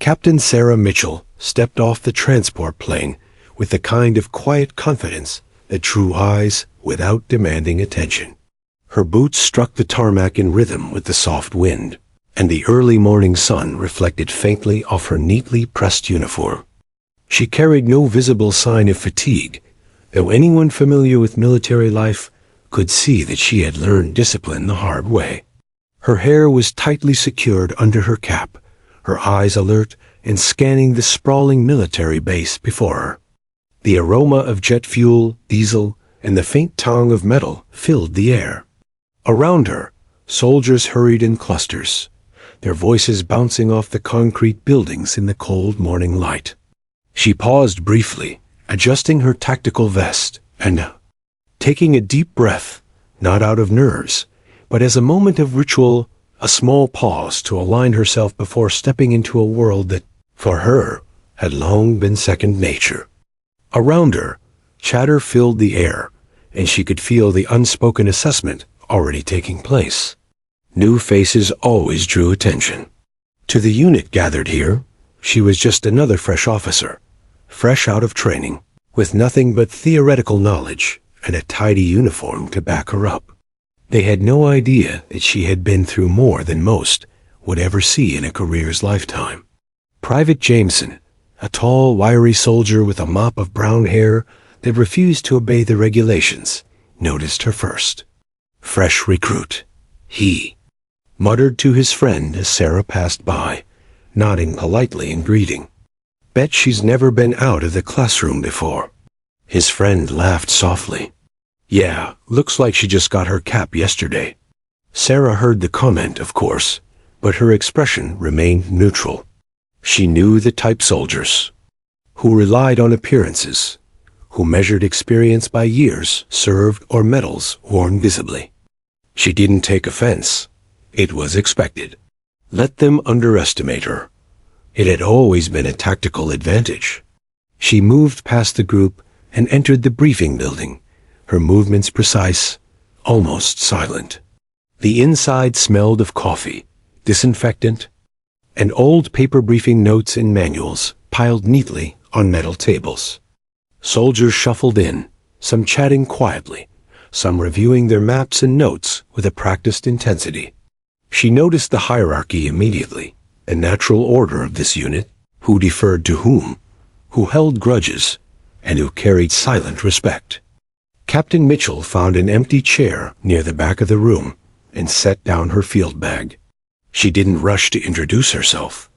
Captain Sarah Mitchell stepped off the transport plane with the kind of quiet confidence that drew eyes without demanding attention. Her boots struck the tarmac in rhythm with the soft wind, and the early morning sun reflected faintly off her neatly pressed uniform. She carried no visible sign of fatigue, though anyone familiar with military life could see that she had learned discipline the hard way. Her hair was tightly secured under her cap, her eyes alert and scanning the sprawling military base before her. The aroma of jet fuel, diesel, and the faint tang of metal filled the air. Around her, soldiers hurried in clusters, their voices bouncing off the concrete buildings in the cold morning light. She paused briefly, adjusting her tactical vest, and taking a deep breath, not out of nerves, but as a moment of ritual, a small pause to align herself before stepping into a world that, for her, had long been second nature. Around her, chatter filled the air, and she could feel the unspoken assessment already taking place. New faces always drew attention. To the unit gathered here, she was just another fresh officer, fresh out of training, with nothing but theoretical knowledge and a tidy uniform to back her up. They had no idea that she had been through more than most would ever see in a career's lifetime. Private Jameson, a tall, wiry soldier with a mop of brown hair that refused to obey the regulations, noticed her first. Fresh recruit, he muttered to his friend as Sarah passed by, nodding politely in greeting. Bet she's never been out of the classroom before. His friend laughed softly. Yeah, looks like she just got her cap yesterday. Sarah heard the comment, of course, but her expression remained neutral. She knew the type soldiers, who relied on appearances, who measured experience by years served or medals worn visibly. She didn't take offense. It was expected. Let them underestimate her. It had always been a tactical advantage. She moved past the group and entered the briefing building, her movements precise, almost silent. The inside smelled of coffee, disinfectant, and old paper briefing notes and manuals piled neatly on metal tables. Soldiers shuffled in, some chatting quietly, some reviewing their maps and notes with a practiced intensity. She noticed the hierarchy immediately, a natural order of this unit, who deferred to whom, who held grudges, and who carried silent respect. Captain Mitchell found an empty chair near the back of the room and set down her field bag. She didn't rush to introduce herself.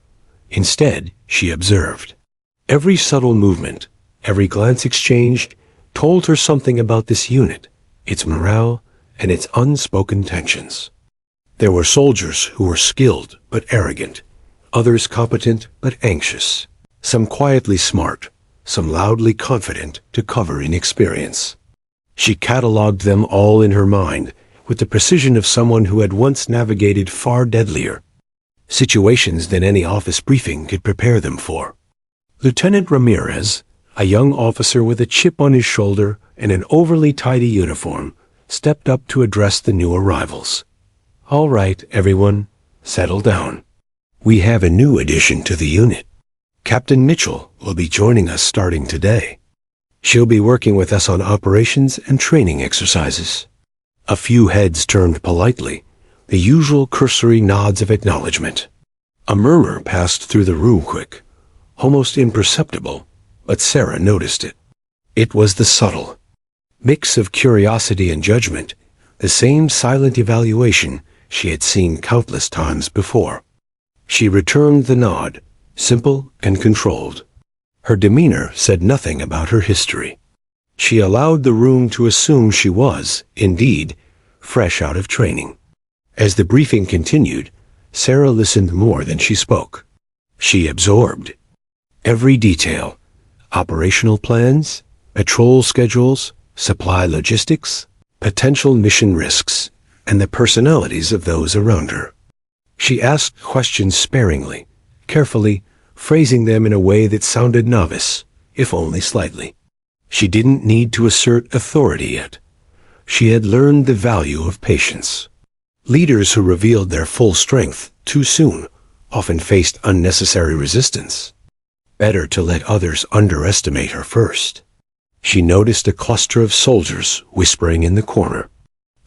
Instead, she observed. Every subtle movement, every glance exchanged, told her something about this unit, its morale, and its unspoken tensions. There were soldiers who were skilled but arrogant, others competent but anxious, some quietly smart, some loudly confident to cover inexperience. She catalogued them all in her mind with the precision of someone who had once navigated far deadlier situations than any office briefing could prepare them for. Lieutenant Ramirez, a young officer with a chip on his shoulder and an overly tidy uniform, stepped up to address the new arrivals. All right, everyone, settle down. We have a new addition to the unit. Captain Mitchell will be joining us starting today. She'll be working with us on operations and training exercises. A few heads turned politely, the usual cursory nods of acknowledgement. A murmur passed through the room quick, almost imperceptible, but Sarah noticed it. It was the subtle mix of curiosity and judgment, the same silent evaluation she had seen countless times before. She returned the nod, simple and controlled. Her demeanor said nothing about her history. She allowed the room to assume she was, indeed, fresh out of training. As the briefing continued, Sarah listened more than she spoke. She absorbed every detail: operational plans, patrol schedules, supply logistics, potential mission risks, and the personalities of those around her. She asked questions sparingly, carefully, phrasing them in a way that sounded novice, if only slightly. She didn't need to assert authority yet. She had learned the value of patience. Leaders who revealed their full strength too soon often faced unnecessary resistance. Better to let others underestimate her first. She noticed a cluster of soldiers whispering in the corner.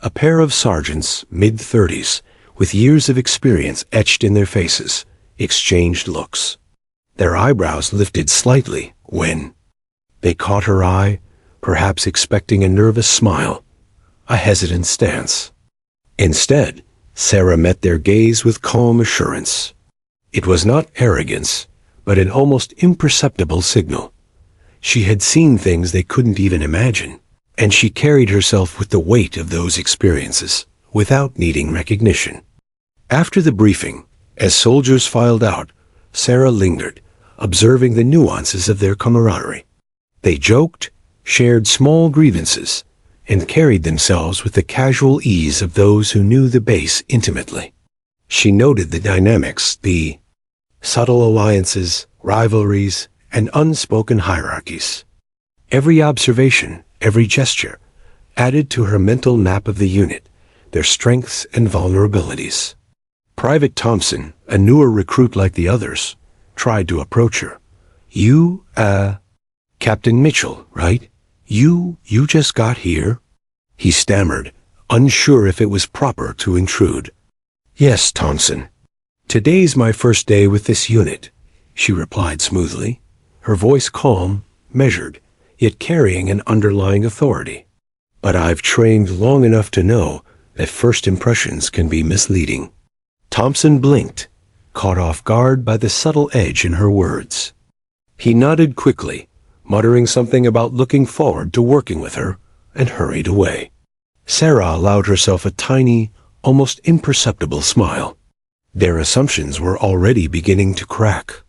A pair of sergeants, mid-30s, with years of experience etched in their faces, exchanged looks. Their eyebrows lifted slightly when they caught her eye, perhaps expecting a nervous smile, a hesitant stance. Instead, Sarah met their gaze with calm assurance. It was not arrogance, but an almost imperceptible signal. She had seen things they couldn't even imagine, and she carried herself with the weight of those experiences, without needing recognition. After the briefing, as soldiers filed out, Sarah lingered, observing the nuances of their camaraderie. They joked, shared small grievances, and carried themselves with the casual ease of those who knew the base intimately. She noted the dynamics, the subtle alliances, rivalries, and unspoken hierarchies. Every observation, every gesture, added to her mental map of the unit, their strengths and vulnerabilities. Private Thompson, a newer recruit like the others, tried to approach her. You, Captain Mitchell, right? You just got here? He stammered, unsure if it was proper to intrude. Yes, Thompson. Today's my first day with this unit, she replied smoothly, her voice calm, measured, yet carrying an underlying authority. But I've trained long enough to know that first impressions can be misleading. Thompson blinked, caught off guard by the subtle edge in her words. He nodded quickly, muttering something about looking forward to working with her, and hurried away. Sarah allowed herself a tiny, almost imperceptible smile. Their assumptions were already beginning to crack.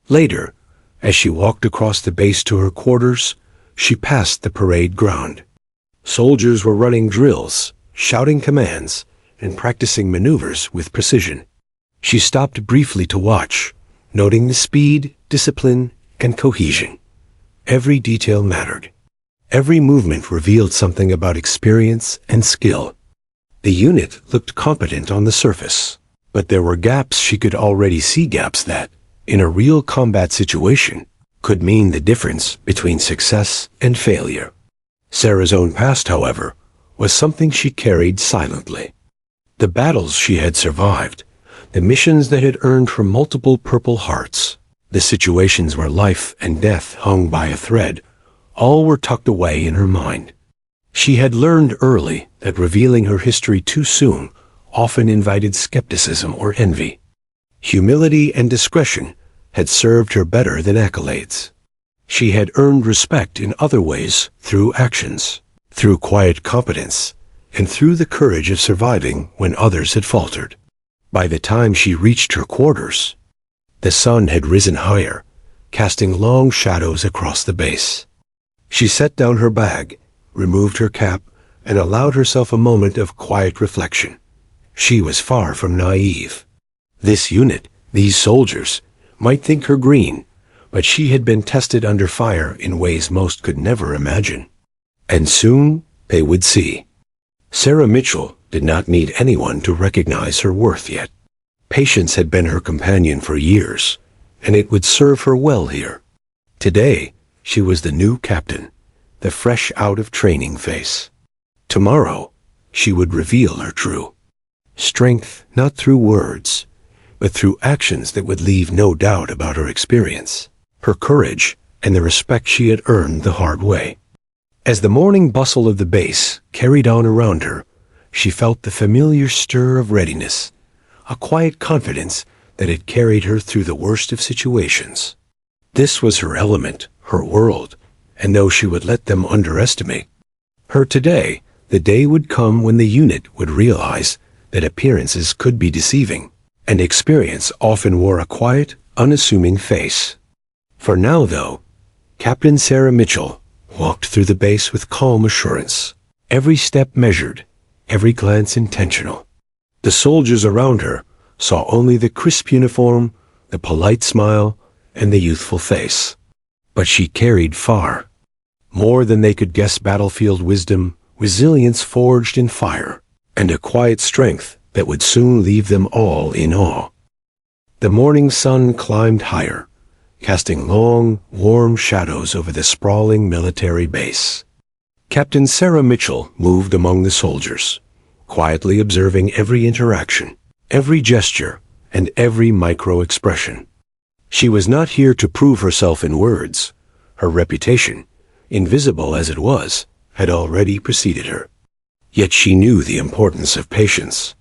Later, as she walked across the base to her quarters, she passed the parade ground. Soldiers were running drills, shouting commands, and practicing maneuvers with precision. She stopped briefly to watch, noting the speed, discipline, and cohesion. Every detail mattered. Every movement revealed something about experience and skill. The unit looked competent on the surface, but there were gaps. She could already see gaps that, in a real combat situation, could mean the difference between success and failure. Sarah's own past, however, was something she carried silently. The battles she had survived, the missions that had earned her multiple Purple Hearts, the situations where life and death hung by a thread, all were tucked away in her mind. She had learned early that revealing her history too soon often invited skepticism or envy. Humility and discretion had served her better than accolades. She had earned respect in other ways through actions, through quiet competence, and through the courage of surviving when others had faltered. By the time she reached her quarters, the sun had risen higher, casting long shadows across the base. She set down her bag, removed her cap, and allowed herself a moment of quiet reflection. She was far from naive. This unit, these soldiers, might think her green, but she had been tested under fire in ways most could never imagine. And soon they would see. Sarah Mitchell did not need anyone to recognize her worth yet. Patience had been her companion for years, and it would serve her well here. Today, she was the new captain, the fresh out of training face. Tomorrow, she would reveal her true strength, not through words, but through actions that would leave no doubt about her experience, her courage, and the respect she had earned the hard way. As the morning bustle of the base carried on around her, she felt the familiar stir of readiness, a quiet confidence that had carried her through the worst of situations. This was her element, her world, and though she would let them underestimate her today, the day would come when the unit would realize that appearances could be deceiving, and experience often wore a quiet, unassuming face. For now, though, Captain Sarah Mitchell walked through the base with calm assurance, every step measured, every glance intentional. The soldiers around her saw only the crisp uniform, the polite smile, and the youthful face. But she carried far, more than they could guess: battlefield wisdom, resilience forged in fire, and a quiet strength that would soon leave them all in awe. The morning sun climbed higher, casting long, warm shadows over the sprawling military base. Captain Sarah Mitchell moved among the soldiers, quietly observing every interaction, every gesture, and every micro-expression. She was not here to prove herself in words. Her reputation, invisible as it was, had already preceded her. Yet she knew the importance of patience.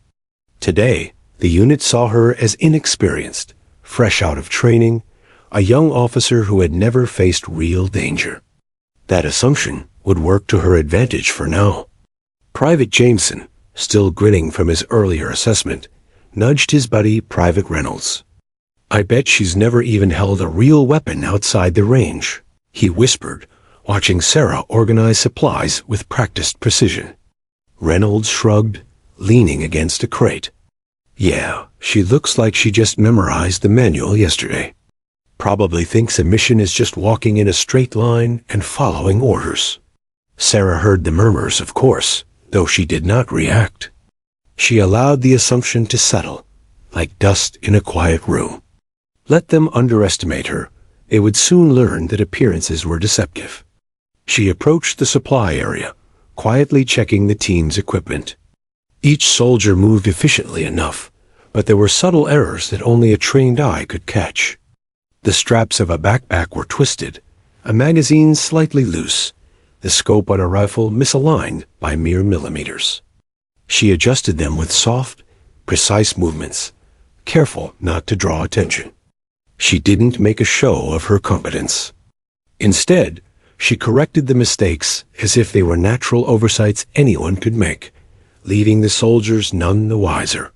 Today, the unit saw her as inexperienced, fresh out of training, a young officer who had never faced real danger. That assumption would work to her advantage for now. Private Jameson, still grinning from his earlier assessment, nudged his buddy Private Reynolds. "I bet she's never even held a real weapon outside the range," he whispered, watching Sarah organize supplies with practiced precision. Reynolds shrugged, leaning against a crate. "Yeah, she looks like she just memorized the manual yesterday. Probably thinks a mission is just walking in a straight line and following orders." Sarah heard the murmurs, of course, though she did not react. She allowed the assumption to settle, like dust in a quiet room. Let them underestimate her. They would soon learn that appearances were deceptive. She approached the supply area, quietly checking the team's equipment. Each soldier moved efficiently enough, but there were subtle errors that only a trained eye could catch. The straps of a backpack were twisted, a magazine slightly loose, the scope on a rifle misaligned by mere millimeters. She adjusted them with soft, precise movements, careful not to draw attention. She didn't make a show of her competence. Instead, she corrected the mistakes as if they were natural oversights anyone could make, leaving the soldiers none the wiser.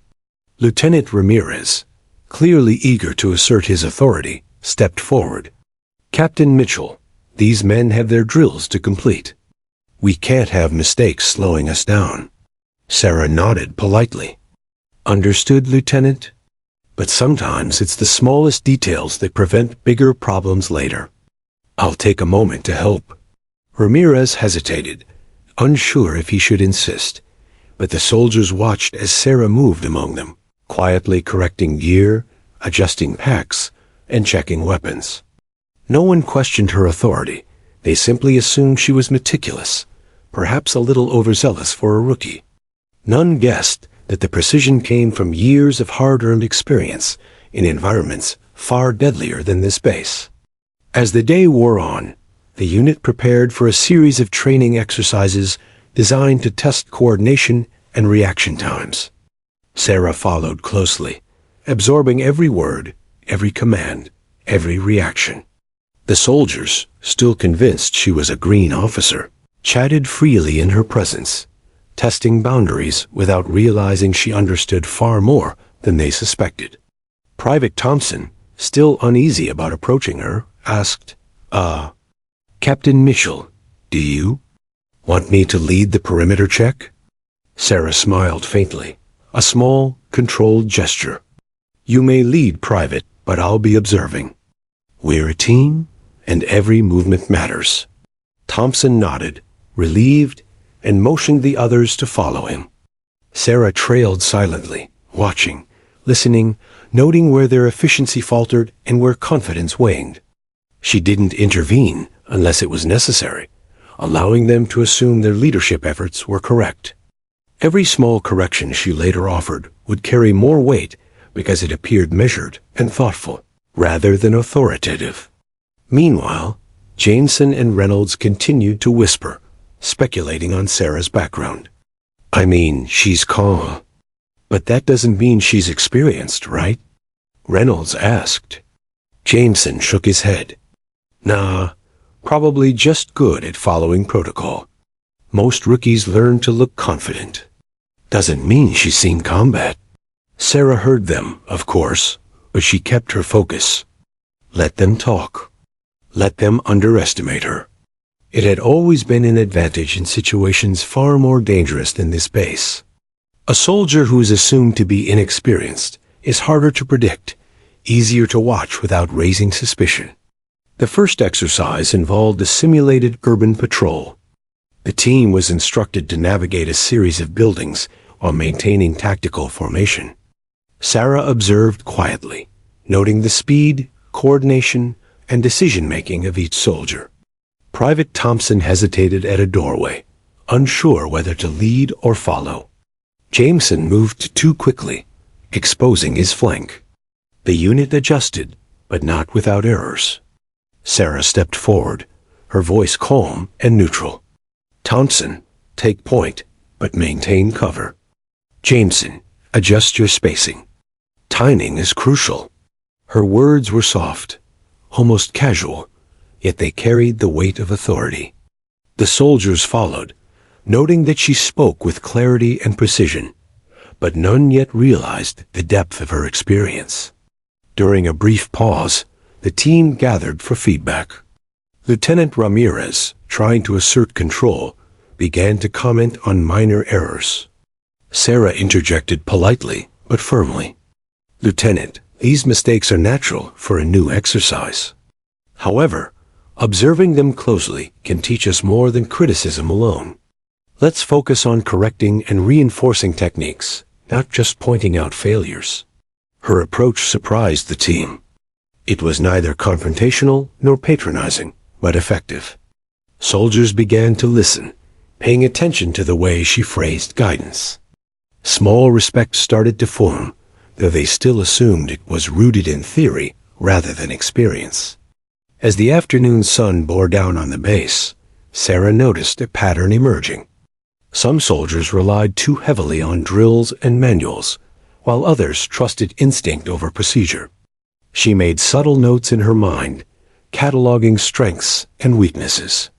Lieutenant Ramirez, clearly eager to assert his authority, stepped forward. "Captain Mitchell, these men have their drills to complete. We can't have mistakes slowing us down." Sarah nodded politely. "Understood, Lieutenant? But sometimes it's the smallest details that prevent bigger problems later. I'll take a moment to help." Ramirez hesitated, unsure if he should insist, but the soldiers watched as Sarah moved among them, quietly correcting gear, adjusting packs, and checking weapons. No one questioned her authority. They simply assumed she was meticulous, perhaps a little overzealous for a rookie. None guessed that the precision came from years of hard-earned experience in environments far deadlier than this base. As the day wore on, the unit prepared for a series of training exercises designed to test coordination and reaction times. Sarah followed closely, absorbing every word, every command, every reaction. The soldiers, still convinced she was a green officer, chatted freely in her presence, testing boundaries without realizing she understood far more than they suspected. Private Thompson, still uneasy about approaching her, asked, Captain Mitchell, do you want me to lead the perimeter check?" Sarah smiled faintly, a small, controlled gesture. "You may lead, Private, but I'll be observing. We're a team, and every movement matters." Thompson nodded, relieved, and motioned the others to follow him. Sarah trailed silently, watching, listening, noting where their efficiency faltered and where confidence waned. She didn't intervene unless it was necessary, allowing them to assume their leadership efforts were correct. Every small correction she later offered would carry more weight because it appeared measured and thoughtful, rather than authoritative. Meanwhile, Jameson and Reynolds continued to whisper, speculating on Sarah's background. "I mean, she's calm. But that doesn't mean she's experienced, right?" Reynolds asked. Jameson shook his head. "Nah, probably just good at following protocol. Most rookies learn to look confident. Doesn't mean she's seen combat." Sarah heard them, of course, but she kept her focus. Let them talk. Let them underestimate her. It had always been an advantage in situations far more dangerous than this base. A soldier who is assumed to be inexperienced is harder to predict, easier to watch without raising suspicion. The first exercise involved a simulated urban patrol. The team was instructed to navigate a series of buildings while maintaining tactical formation. Sarah observed quietly, noting the speed, coordination, and decision-making of each soldier. Private Thompson hesitated at a doorway, unsure whether to lead or follow. Jameson moved too quickly, exposing his flank. The unit adjusted, but not without errors. Sarah stepped forward, her voice calm and neutral. Thompson, take point, but maintain cover. Jameson, adjust your spacing. Timing is crucial. Her words were soft, almost casual, yet they carried the weight of authority. The soldiers followed, noting that she spoke with clarity and precision, but none yet realized the depth of her experience. During a brief pause, the team gathered for feedback. Lieutenant Ramirez, trying to assert control, began to comment on minor errors. Sarah interjected politely but firmly. Lieutenant, these mistakes are natural for a new exercise. However, observing them closely can teach us more than criticism alone. Let's focus on correcting and reinforcing techniques, not just pointing out failures. Her approach surprised the team. It was neither confrontational nor patronizing, but effective. Soldiers began to listen, paying attention to the way she phrased guidance. Small respect started to form, though they still assumed it was rooted in theory rather than experience. As the afternoon sun bore down on the base, Sarah noticed a pattern emerging. Some soldiers relied too heavily on drills and manuals, while others trusted instinct over procedure. She made subtle notes in her mind, cataloging strengths and weaknesses.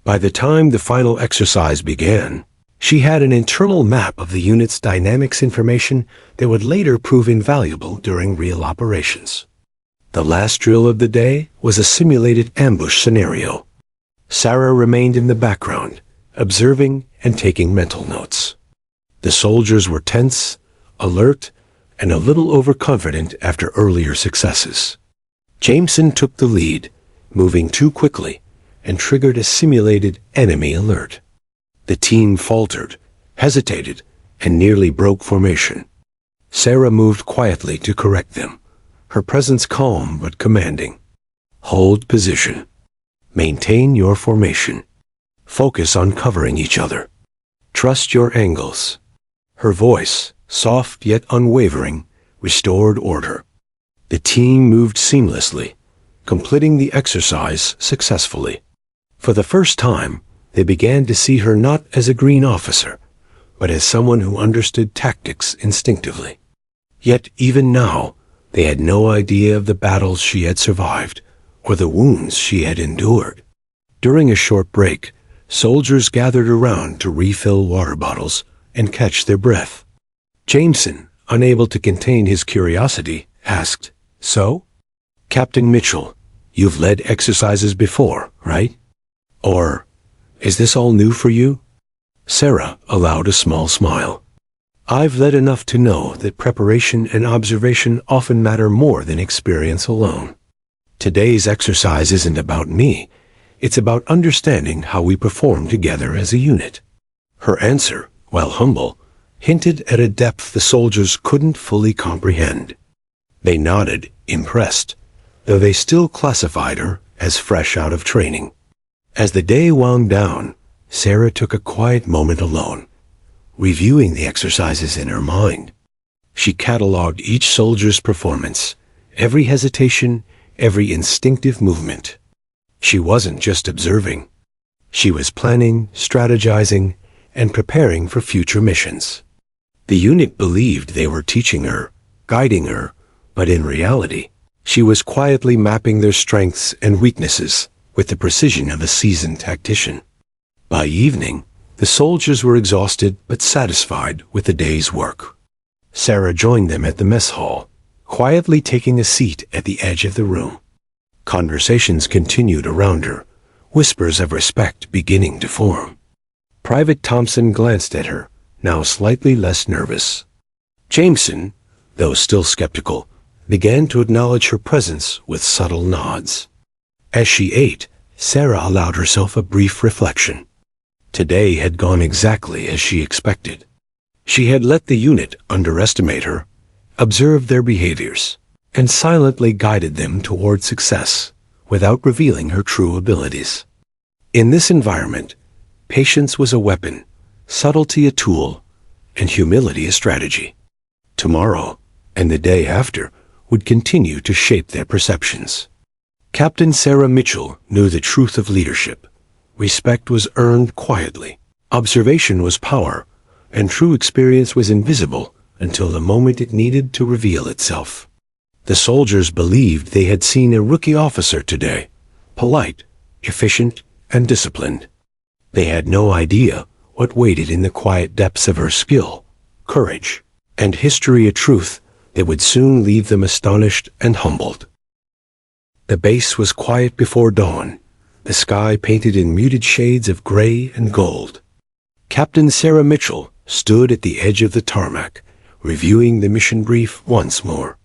By the time the final exercise began, she had an internal map of the unit's dynamics information that would later prove invaluable during real operations. The last drill of the day was a simulated ambush scenario. Sarah remained in the background, observing and taking mental notes. The soldiers were tense, alert, and a little overconfident after earlier successes. Jameson took the lead, moving too quickly, and triggered a simulated enemy alert. The team faltered, hesitated, and nearly broke formation. Sarah moved quietly to correct them, her presence calm but commanding. Hold position. Maintain your formation. Focus on covering each other. Trust your angles. Her voice, soft yet unwavering, restored order. The team moved seamlessly, completing the exercise successfully. For the first time, they began to see her not as a green officer, but as someone who understood tactics instinctively. Yet even now, they had no idea of the battles she had survived, or the wounds she had endured. During a short break, soldiers gathered around to refill water bottles and catch their breath. Jameson, unable to contain his curiosity, asked, "So? Captain Mitchell, you've led exercises before, right? Or, is this all new for you?" Sarah allowed a small smile. "I've led enough to know that preparation and observation often matter more than experience alone. Today's exercise isn't about me. It's about understanding how we perform together as a unit." Her answer, while humble, hinted at a depth the soldiers couldn't fully comprehend. They nodded, impressed, though they still classified her as fresh out of training. As the day wound down, Sarah took a quiet moment alone, reviewing the exercises in her mind. She cataloged each soldier's performance, every hesitation, every instinctive movement. She wasn't just observing. She was planning, strategizing, and preparing for future missions. The unit believed they were teaching her, guiding her, but in reality, she was quietly mapping their strengths and weaknesses with the precision of a seasoned tactician. By evening, the soldiers were exhausted but satisfied with the day's work. Sarah joined them at the mess hall, quietly taking a seat at the edge of the room. Conversations continued around her, whispers of respect beginning to form. Private Thompson glanced at her, now slightly less nervous. Jameson, though still skeptical, began to acknowledge her presence with subtle nods. As she ate, Sarah allowed herself a brief reflection. Today had gone exactly as she expected. She had let the unit underestimate her, observed their behaviors, and silently guided them toward success without revealing her true abilities. In this environment, patience was a weapon, subtlety a tool, and humility a strategy. Tomorrow, and the day after, would continue to shape their perceptions. Captain Sarah Mitchell knew the truth of leadership. Respect was earned quietly. Observation was power, and true experience was invisible until the moment it needed to reveal itself. The soldiers believed they had seen a rookie officer today, polite, efficient, and disciplined. They had no idea what waited in the quiet depths of her skill, courage, and history, a truth that would soon leave them astonished and humbled. The base was quiet before dawn, the sky painted in muted shades of gray and gold. Captain Sarah Mitchell stood at the edge of the tarmac, reviewing the mission brief once more.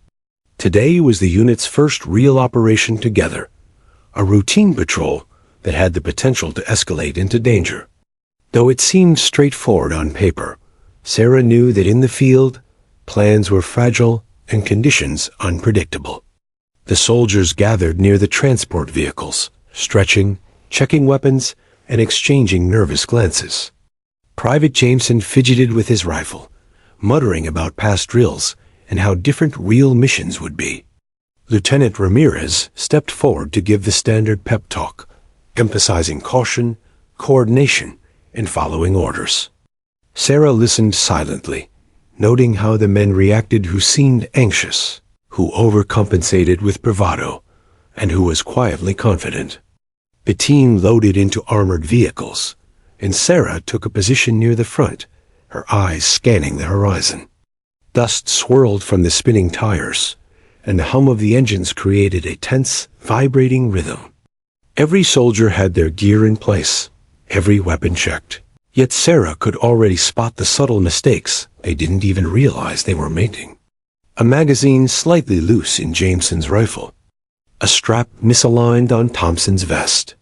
Today was the unit's first real operation together, a routine patrol that had the potential to escalate into danger. Though it seemed straightforward on paper, Sarah knew that in the field, plans were fragile and conditions unpredictable. The soldiers gathered near the transport vehicles, stretching, checking weapons, and exchanging nervous glances. Private Jameson fidgeted with his rifle, muttering about past drills and how different real missions would be. Lieutenant Ramirez stepped forward to give the standard pep talk, emphasizing caution, coordination, and following orders. Sarah listened silently, noting how the men reacted who seemed anxious, who overcompensated with bravado, and who was quietly confident. The team loaded into armored vehicles, and Sarah took a position near the front, her eyes scanning the horizon. Dust swirled from the spinning tires, and the hum of the engines created a tense, vibrating rhythm. Every soldier had their gear in place, every weapon checked. Yet Sarah could already spot the subtle mistakes they didn't even realize they were making. A magazine slightly loose in Jameson's rifle. A strap misaligned on Thompson's vest.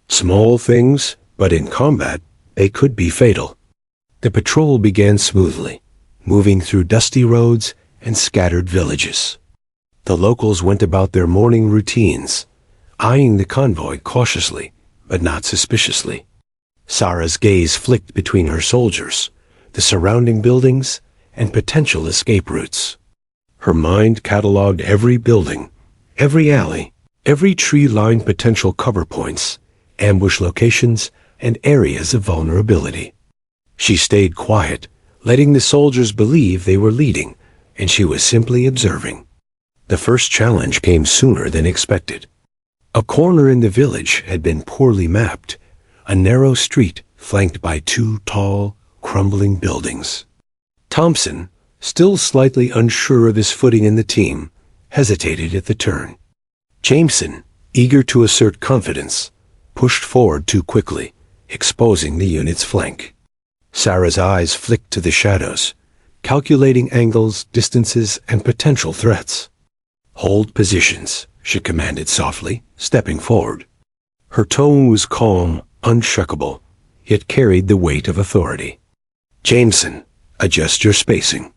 Small things, but in combat, they could be fatal. The patrol began smoothly, moving through dusty roads and scattered villages. The locals went about their morning routines, eyeing the convoy cautiously, but not suspiciously. Sarah's gaze flicked between her soldiers, the surrounding buildings, and potential escape routes. Her mind cataloged every building, every alley, every tree-lined potential cover points, ambush locations, and areas of vulnerability. She stayed quiet, letting the soldiers believe they were leading, and she was simply observing. The first challenge came sooner than expected. A corner in the village had been poorly mapped, a narrow street flanked by two tall, crumbling buildings. Thompson, still slightly unsure of his footing in the team, hesitated at the turn. Jameson, eager to assert confidence, pushed forward too quickly, exposing the unit's flank. Sarah's eyes flicked to the shadows, calculating angles, distances, and potential threats. "Hold positions," she commanded softly, stepping forward. Her tone was calm, unshakable, yet carried the weight of authority. "Jameson, adjust your spacing.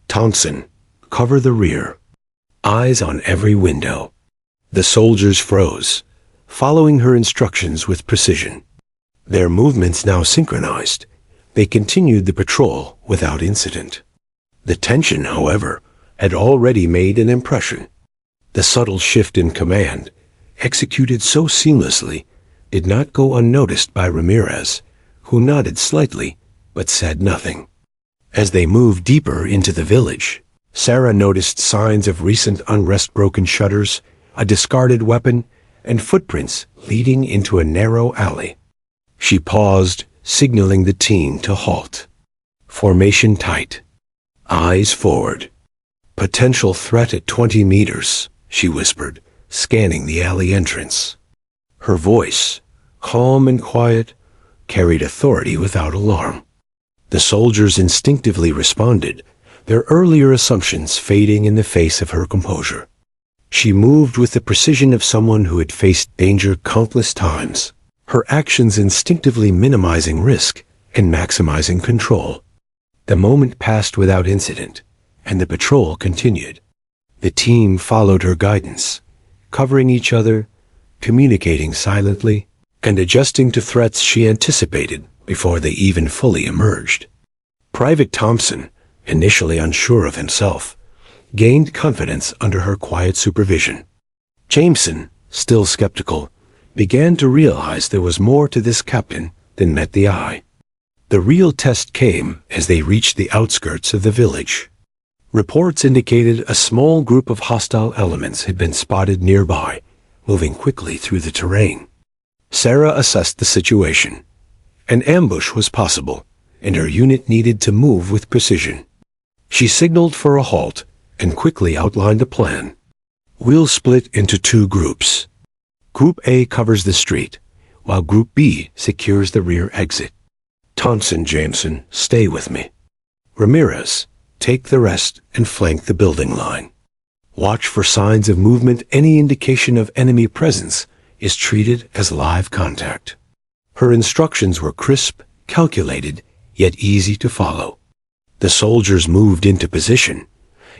Thompson, cover the rear. Eyes on every window." The soldiers froze, following her instructions with precision. Their movements now synchronized, they continued the patrol without incident. The tension, however, had already made an impression. The subtle shift in command, executed so seamlessly, did not go unnoticed by Ramirez, who nodded slightly but said nothing. As they moved deeper into the village, Sarah noticed signs of recent unrest, broken shutters, a discarded weapon, and footprints leading into a narrow alley. She paused, signaling the team to halt. Formation tight. Eyes forward. "Potential threat at 20 meters, she whispered, scanning the alley entrance. Her voice, calm and quiet, carried authority without alarm. The soldiers instinctively responded, their earlier assumptions fading in the face of her composure. She moved with the precision of someone who had faced danger countless times, her actions instinctively minimizing risk and maximizing control. The moment passed without incident, and the patrol continued. The team followed her guidance, covering each other, communicating silently, and adjusting to threats she anticipated before they even fully emerged. Private Thompson, initially unsure of himself, gained confidence under her quiet supervision. Jameson, still skeptical, began to realize there was more to this captain than met the eye. The real test came as they reached the outskirts of the village. Reports indicated a small group of hostile elements had been spotted nearby, moving quickly through the terrain. Sarah assessed the situation. An ambush was possible, and her unit needed to move with precision. She signaled for a halt and quickly outlined a plan. We'll split into 2 groups. Group A covers the street, while Group B secures the rear exit. Thompson, Jameson, stay with me. Ramirez, take the rest and flank the building line. Watch for signs of movement. Any indication of enemy presence is treated as live contact. Her instructions were crisp, calculated, yet easy to follow. The soldiers moved into position,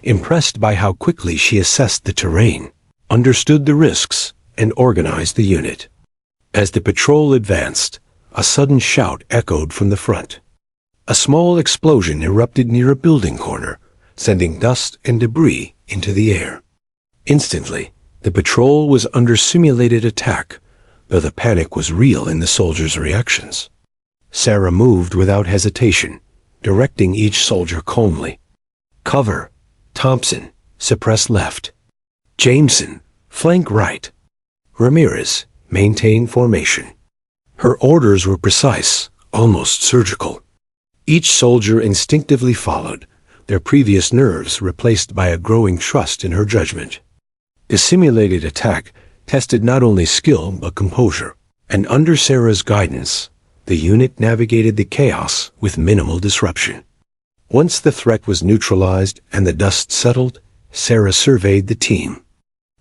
impressed by how quickly she assessed the terrain, understood the risks, and organized the unit. As the patrol advanced, a sudden shout echoed from the front. A small explosion erupted near a building corner, sending dust and debris into the air. Instantly, the patrol was under simulated attack, though the panic was real in the soldiers' reactions. Sarah moved without hesitation, directing each soldier calmly. Cover, Thompson, suppress left. Jameson, flank right. Ramirez, maintain formation. Her orders were precise, almost surgical. Each soldier instinctively followed, their previous nerves replaced by a growing trust in her judgment. The simulated attack tested not only skill but composure, and under Sarah's guidance, the unit navigated the chaos with minimal disruption. Once the threat was neutralized and the dust settled, Sarah surveyed the team.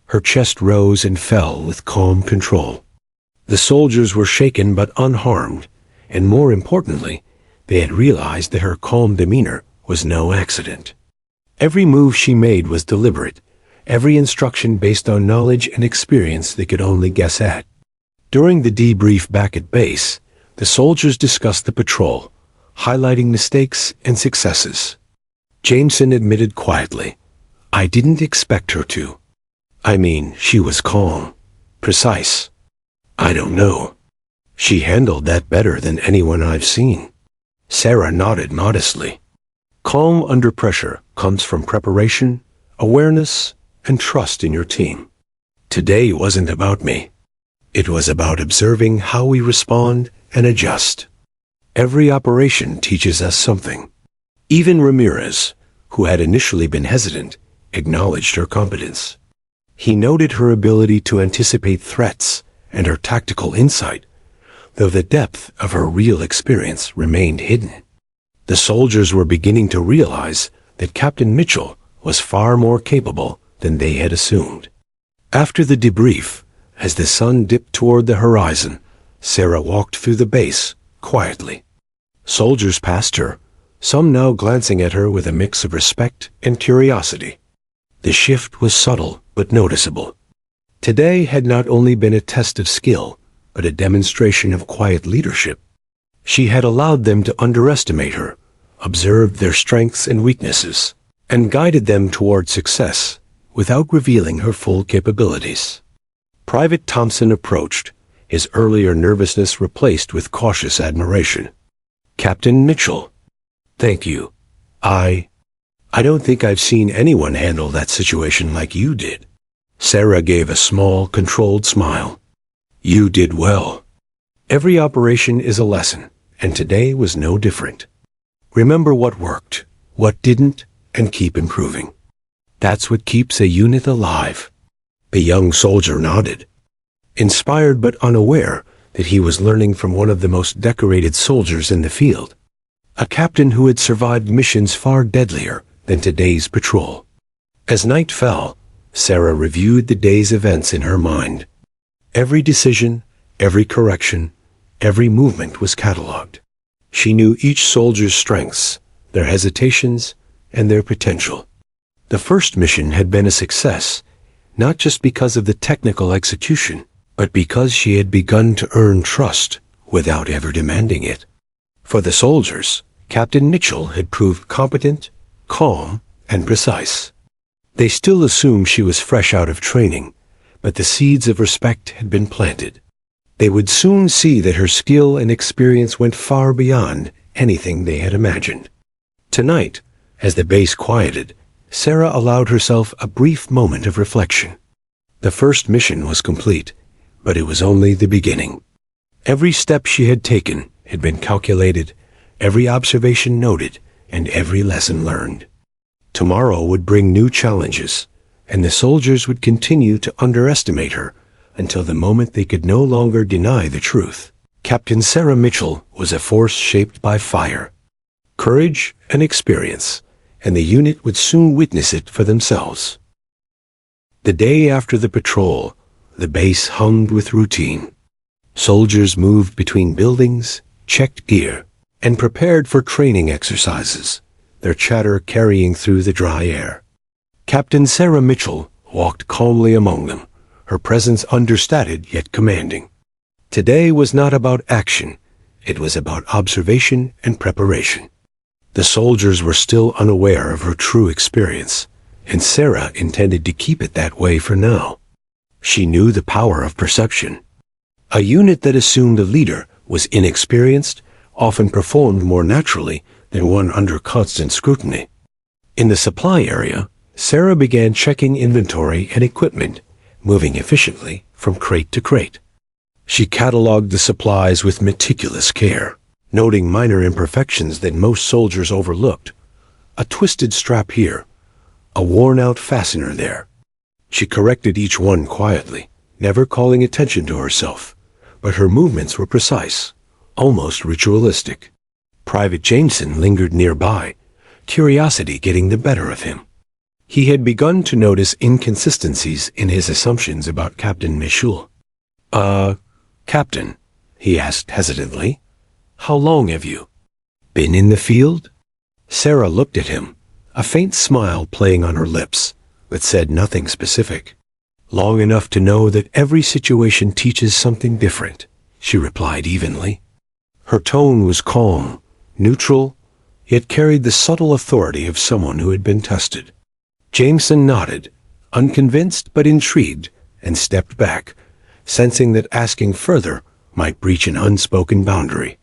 Her chest rose and fell with calm control. The soldiers were shaken but unharmed, and more importantly, they had realized that her calm demeanor was no accident. Every move she made was deliberate, every instruction based on knowledge and experience they could only guess at. During the debrief back at base, the soldiers discussed the patrol, highlighting mistakes and successes. Jameson admitted quietly, "I didn't expect her to. I mean, she was calm, precise. I don't know. She handled that better than anyone I've seen." Sarah nodded modestly. Calm under pressure comes from preparation, awareness, and trust in your team. Today wasn't about me. It was about observing how we respond and adjust. Every operation teaches us something. Even Ramirez, who had initially been hesitant, acknowledged her competence. He noted her ability to anticipate threats and her tactical insight, though the depth of her real experience remained hidden. The soldiers were beginning to realize that Captain Mitchell was far more capable than they had assumed. After the debrief, as the sun dipped toward the horizon, Sarah walked through the base, quietly. Soldiers passed her, some now glancing at her with a mix of respect and curiosity. The shift was subtle but noticeable. Today had not only been a test of skill, but a demonstration of quiet leadership. She had allowed them to underestimate her, observed their strengths and weaknesses, and guided them toward success without revealing her full capabilities. Private Thompson approached, his earlier nervousness replaced with cautious admiration. "Captain Mitchell, thank you. I don't think I've seen anyone handle that situation like you did." Sarah gave a small, controlled smile. "You did well. Every operation is a lesson, and today was no different. Remember what worked, what didn't, and keep improving. That's what keeps a unit alive." The young soldier nodded, inspired but unaware that he was learning from one of the most decorated soldiers in the field, a captain who had survived missions far deadlier than today's patrol. As night fell, Sarah reviewed the day's events in her mind. Every decision, every correction, every movement was catalogued. She knew each soldier's strengths, their hesitations, and their potential. The first mission had been a success, not just because of the technical execution, but because she had begun to earn trust without ever demanding it. For the soldiers, Captain Mitchell had proved competent, calm, and precise. They still assumed she was fresh out of training, but the seeds of respect had been planted. They would soon see that her skill and experience went far beyond anything they had imagined. Tonight, as the base quieted, Sarah allowed herself a brief moment of reflection. The first mission was complete, but it was only the beginning. Every step she had taken had been calculated, every observation noted, and every lesson learned. Tomorrow would bring new challenges, and the soldiers would continue to underestimate her until the moment they could no longer deny the truth. Captain Sarah Mitchell was a force shaped by fire, courage, and experience, and the unit would soon witness it for themselves. The day after the patrol, the base hummed with routine. Soldiers moved between buildings, checked gear, and prepared for training exercises, their chatter carrying through the dry air. Captain Sarah Mitchell walked calmly among them, her presence understated yet commanding. Today was not about action, it was about observation and preparation. The soldiers were still unaware of her true experience, and Sarah intended to keep it that way for now. She knew the power of perception. A unit that assumed the leader was inexperienced often performed more naturally than one under constant scrutiny. In the supply area, Sarah began checking inventory and equipment, moving efficiently from crate to crate. She cataloged the supplies with meticulous care, noting minor imperfections that most soldiers overlooked. A twisted strap here, a worn-out fastener there. She corrected each one quietly, never calling attention to herself, but her movements were precise, almost ritualistic. Private Jameson lingered nearby, curiosity getting the better of him. He had begun to notice inconsistencies in his assumptions about Captain Mitchell. Captain, he asked hesitantly, how long have you been in the field? Sarah looked at him, a faint smile playing on her lips, but said nothing specific. Long enough to know that every situation teaches something different, she replied evenly. Her tone was calm, neutral, yet carried the subtle authority of someone who had been tested. Jameson nodded, unconvinced but intrigued, and stepped back, sensing that asking further might breach an unspoken boundary.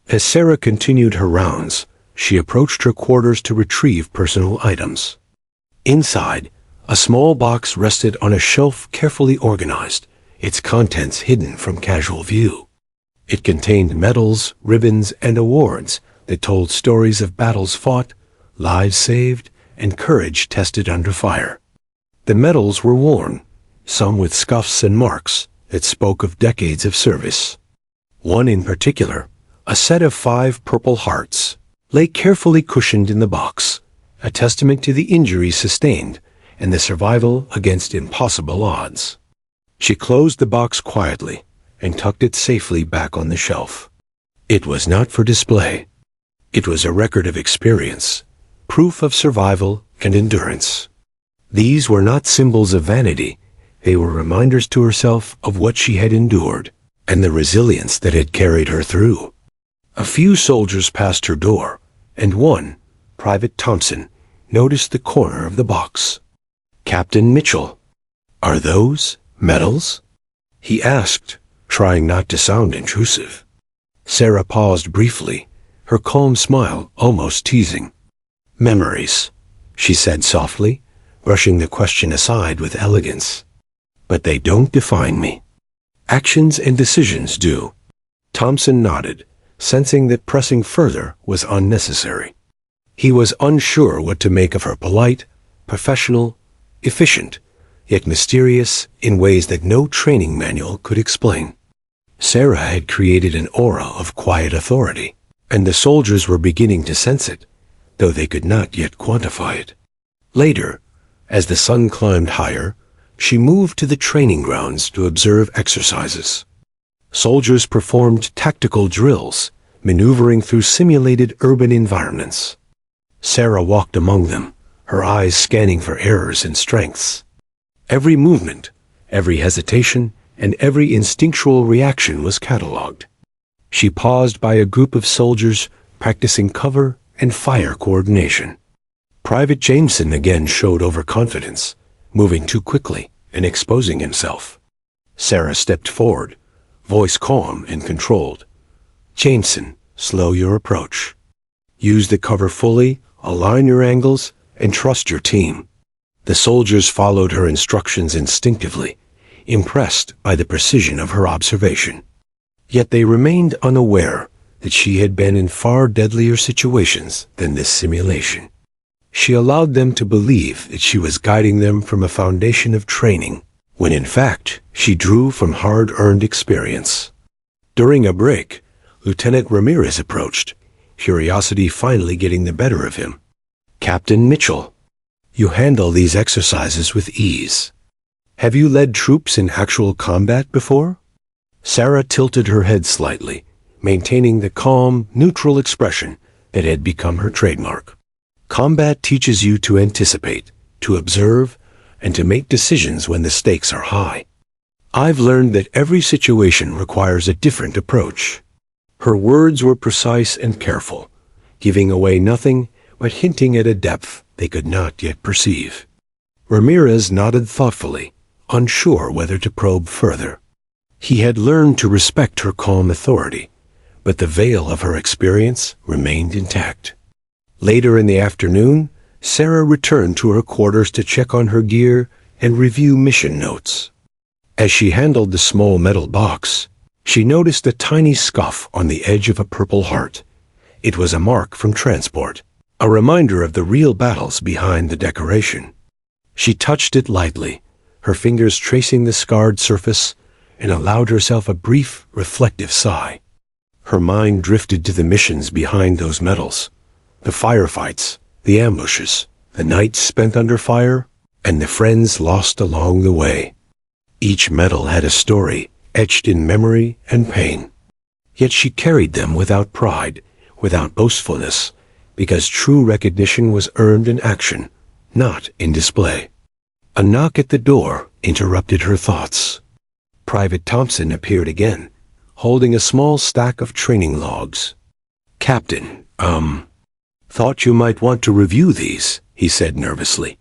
As Sarah continued her rounds, she approached her quarters to retrieve personal items. Inside, a small box rested on a shelf carefully organized, its contents hidden from casual view. It contained medals, ribbons, and awards that told stories of battles fought, lives saved, and courage tested under fire. The medals were worn, some with scuffs and marks that spoke of decades of service. One in particular, a set of 5 purple hearts, lay carefully cushioned in the box, a testament to the injuries sustained and the survival against impossible odds. She closed the box quietly and tucked it safely back on the shelf. It was not for display. It was a record of experience, proof of survival and endurance. These were not symbols of vanity. They were reminders to herself of what she had endured and the resilience that had carried her through. A few soldiers passed her door, and one, Private Thompson, noticed the corner of the box. Captain Mitchell, are those medals? He asked, trying not to sound intrusive. Sarah paused briefly, her calm smile almost teasing. Memories, she said softly, brushing the question aside with elegance. But they don't define me. Actions and decisions do. Thompson nodded, sensing that pressing further was unnecessary. He was unsure what to make of her polite, professional, efficient, yet mysterious in ways that no training manual could explain. Sarah had created an aura of quiet authority, and the soldiers were beginning to sense it, though they could not yet quantify it. Later, as the sun climbed higher, she moved to the training grounds to observe exercises. Soldiers performed tactical drills, maneuvering through simulated urban environments. Sarah walked among them, her eyes scanning for errors and strengths. Every movement, every hesitation, and every instinctual reaction was catalogued. She paused by a group of soldiers practicing cover and fire coordination. Private Jameson again showed overconfidence, moving too quickly and exposing himself. Sarah stepped forward, voice calm and controlled. "Jameson, slow your approach. Use the cover fully, align your angles, and trust your team." The soldiers followed her instructions instinctively, impressed by the precision of her observation. Yet they remained unaware that she had been in far deadlier situations than this simulation. She allowed them to believe that she was guiding them from a foundation of training, when in fact she drew from hard-earned experience. During a break, Lieutenant Ramirez approached, curiosity finally getting the better of him. "Captain Mitchell, you handle these exercises with ease. Have you led troops in actual combat before?" Sarah tilted her head slightly, maintaining the calm, neutral expression that had become her trademark. "Combat teaches you to anticipate, to observe, and to make decisions when the stakes are high. I've learned that every situation requires a different approach." Her words were precise and careful, giving away nothing but hinting at a depth they could not yet perceive. Ramirez nodded thoughtfully, unsure whether to probe further. He had learned to respect her calm authority, but the veil of her experience remained intact. Later in the afternoon, Sarah returned to her quarters to check on her gear and review mission notes. As she handled the small metal box, she noticed a tiny scuff on the edge of a purple heart. It was a mark from transport, a reminder of the real battles behind the decoration. She touched it lightly, her fingers tracing the scarred surface, and allowed herself a brief, reflective sigh. Her mind drifted to the missions behind those medals, the firefights, the ambushes, the nights spent under fire, and the friends lost along the way. Each medal had a story etched in memory and pain. Yet she carried them without pride, without boastfulness, because true recognition was earned in action, not in display. A knock at the door interrupted her thoughts. Private Thompson appeared again, holding a small stack of training logs. "Captain, thought you might want to review these," he said nervously.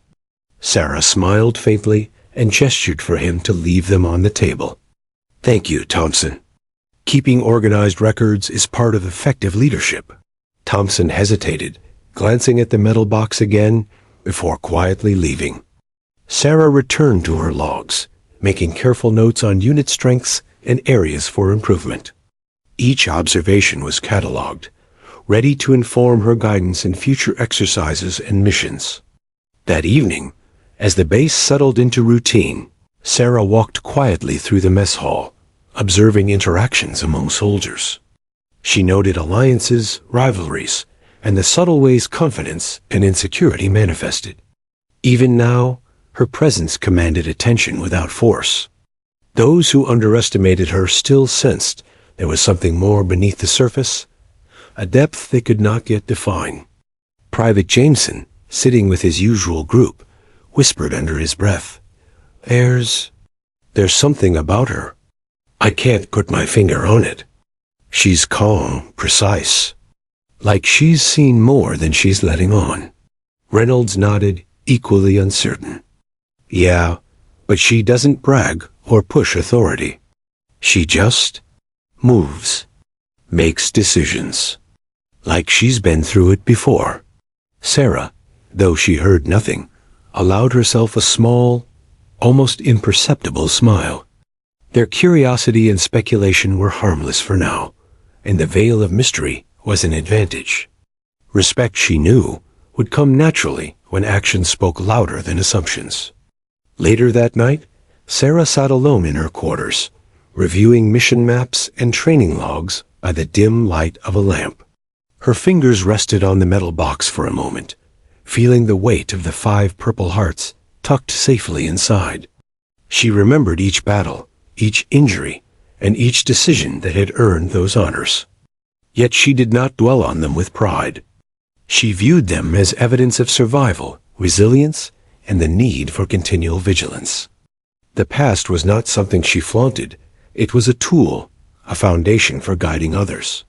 Sarah smiled faintly and gestured for him to leave them on the table. "Thank you, Thompson. Keeping organized records is part of effective leadership." Thompson hesitated, glancing at the metal box again before quietly leaving. Sarah returned to her logs, making careful notes on unit strengths and areas for improvement. Each observation was catalogued, ready to inform her guidance in future exercises and missions. That evening, as the base settled into routine, Sarah walked quietly through the mess hall, observing interactions among soldiers. She noted alliances, rivalries, and the subtle ways confidence and insecurity manifested. Even now, her presence commanded attention without force. Those who underestimated her still sensed there was something more beneath the surface, a depth they could not yet define. Private Jameson, sitting with his usual group, whispered under his breath, There's something about her. I can't put my finger on it. She's calm, precise, like she's seen more than she's letting on." Reynolds nodded, equally uncertain. "Yeah, but she doesn't brag or push authority. She just moves, makes decisions, like she's been through it before." Sarah, though she heard nothing, allowed herself a small, almost imperceptible smile. Their curiosity and speculation were harmless for now, and the veil of mystery was an advantage. Respect, she knew, would come naturally when actions spoke louder than assumptions. Later that night, Sarah sat alone in her quarters, reviewing mission maps and training logs by the dim light of a lamp. Her fingers rested on the metal box for a moment, feeling the weight of the 5 purple hearts tucked safely inside. She remembered each battle, each injury, and each decision that had earned those honors. Yet she did not dwell on them with pride. She viewed them as evidence of survival resilience, and the need for continual vigilance. The past was not something she flaunted. It was a tool, a foundation for guiding others.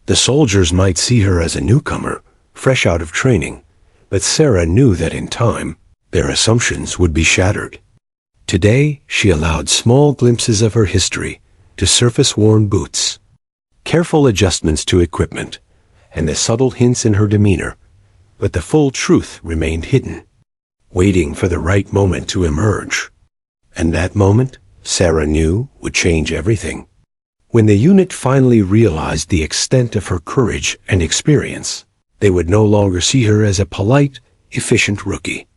The soldiers might see her as a newcomer, fresh out of training, but Sarah knew that in time, their assumptions would be shattered. Today, she allowed small glimpses of her history to surface: worn boots, careful adjustments to equipment, and the subtle hints in her demeanor, but the full truth remained hidden, waiting for the right moment to emerge. And that moment, Sarah knew, would change everything. When the unit finally realized the extent of her courage and experience, they would no longer see her as a polite, efficient rookie.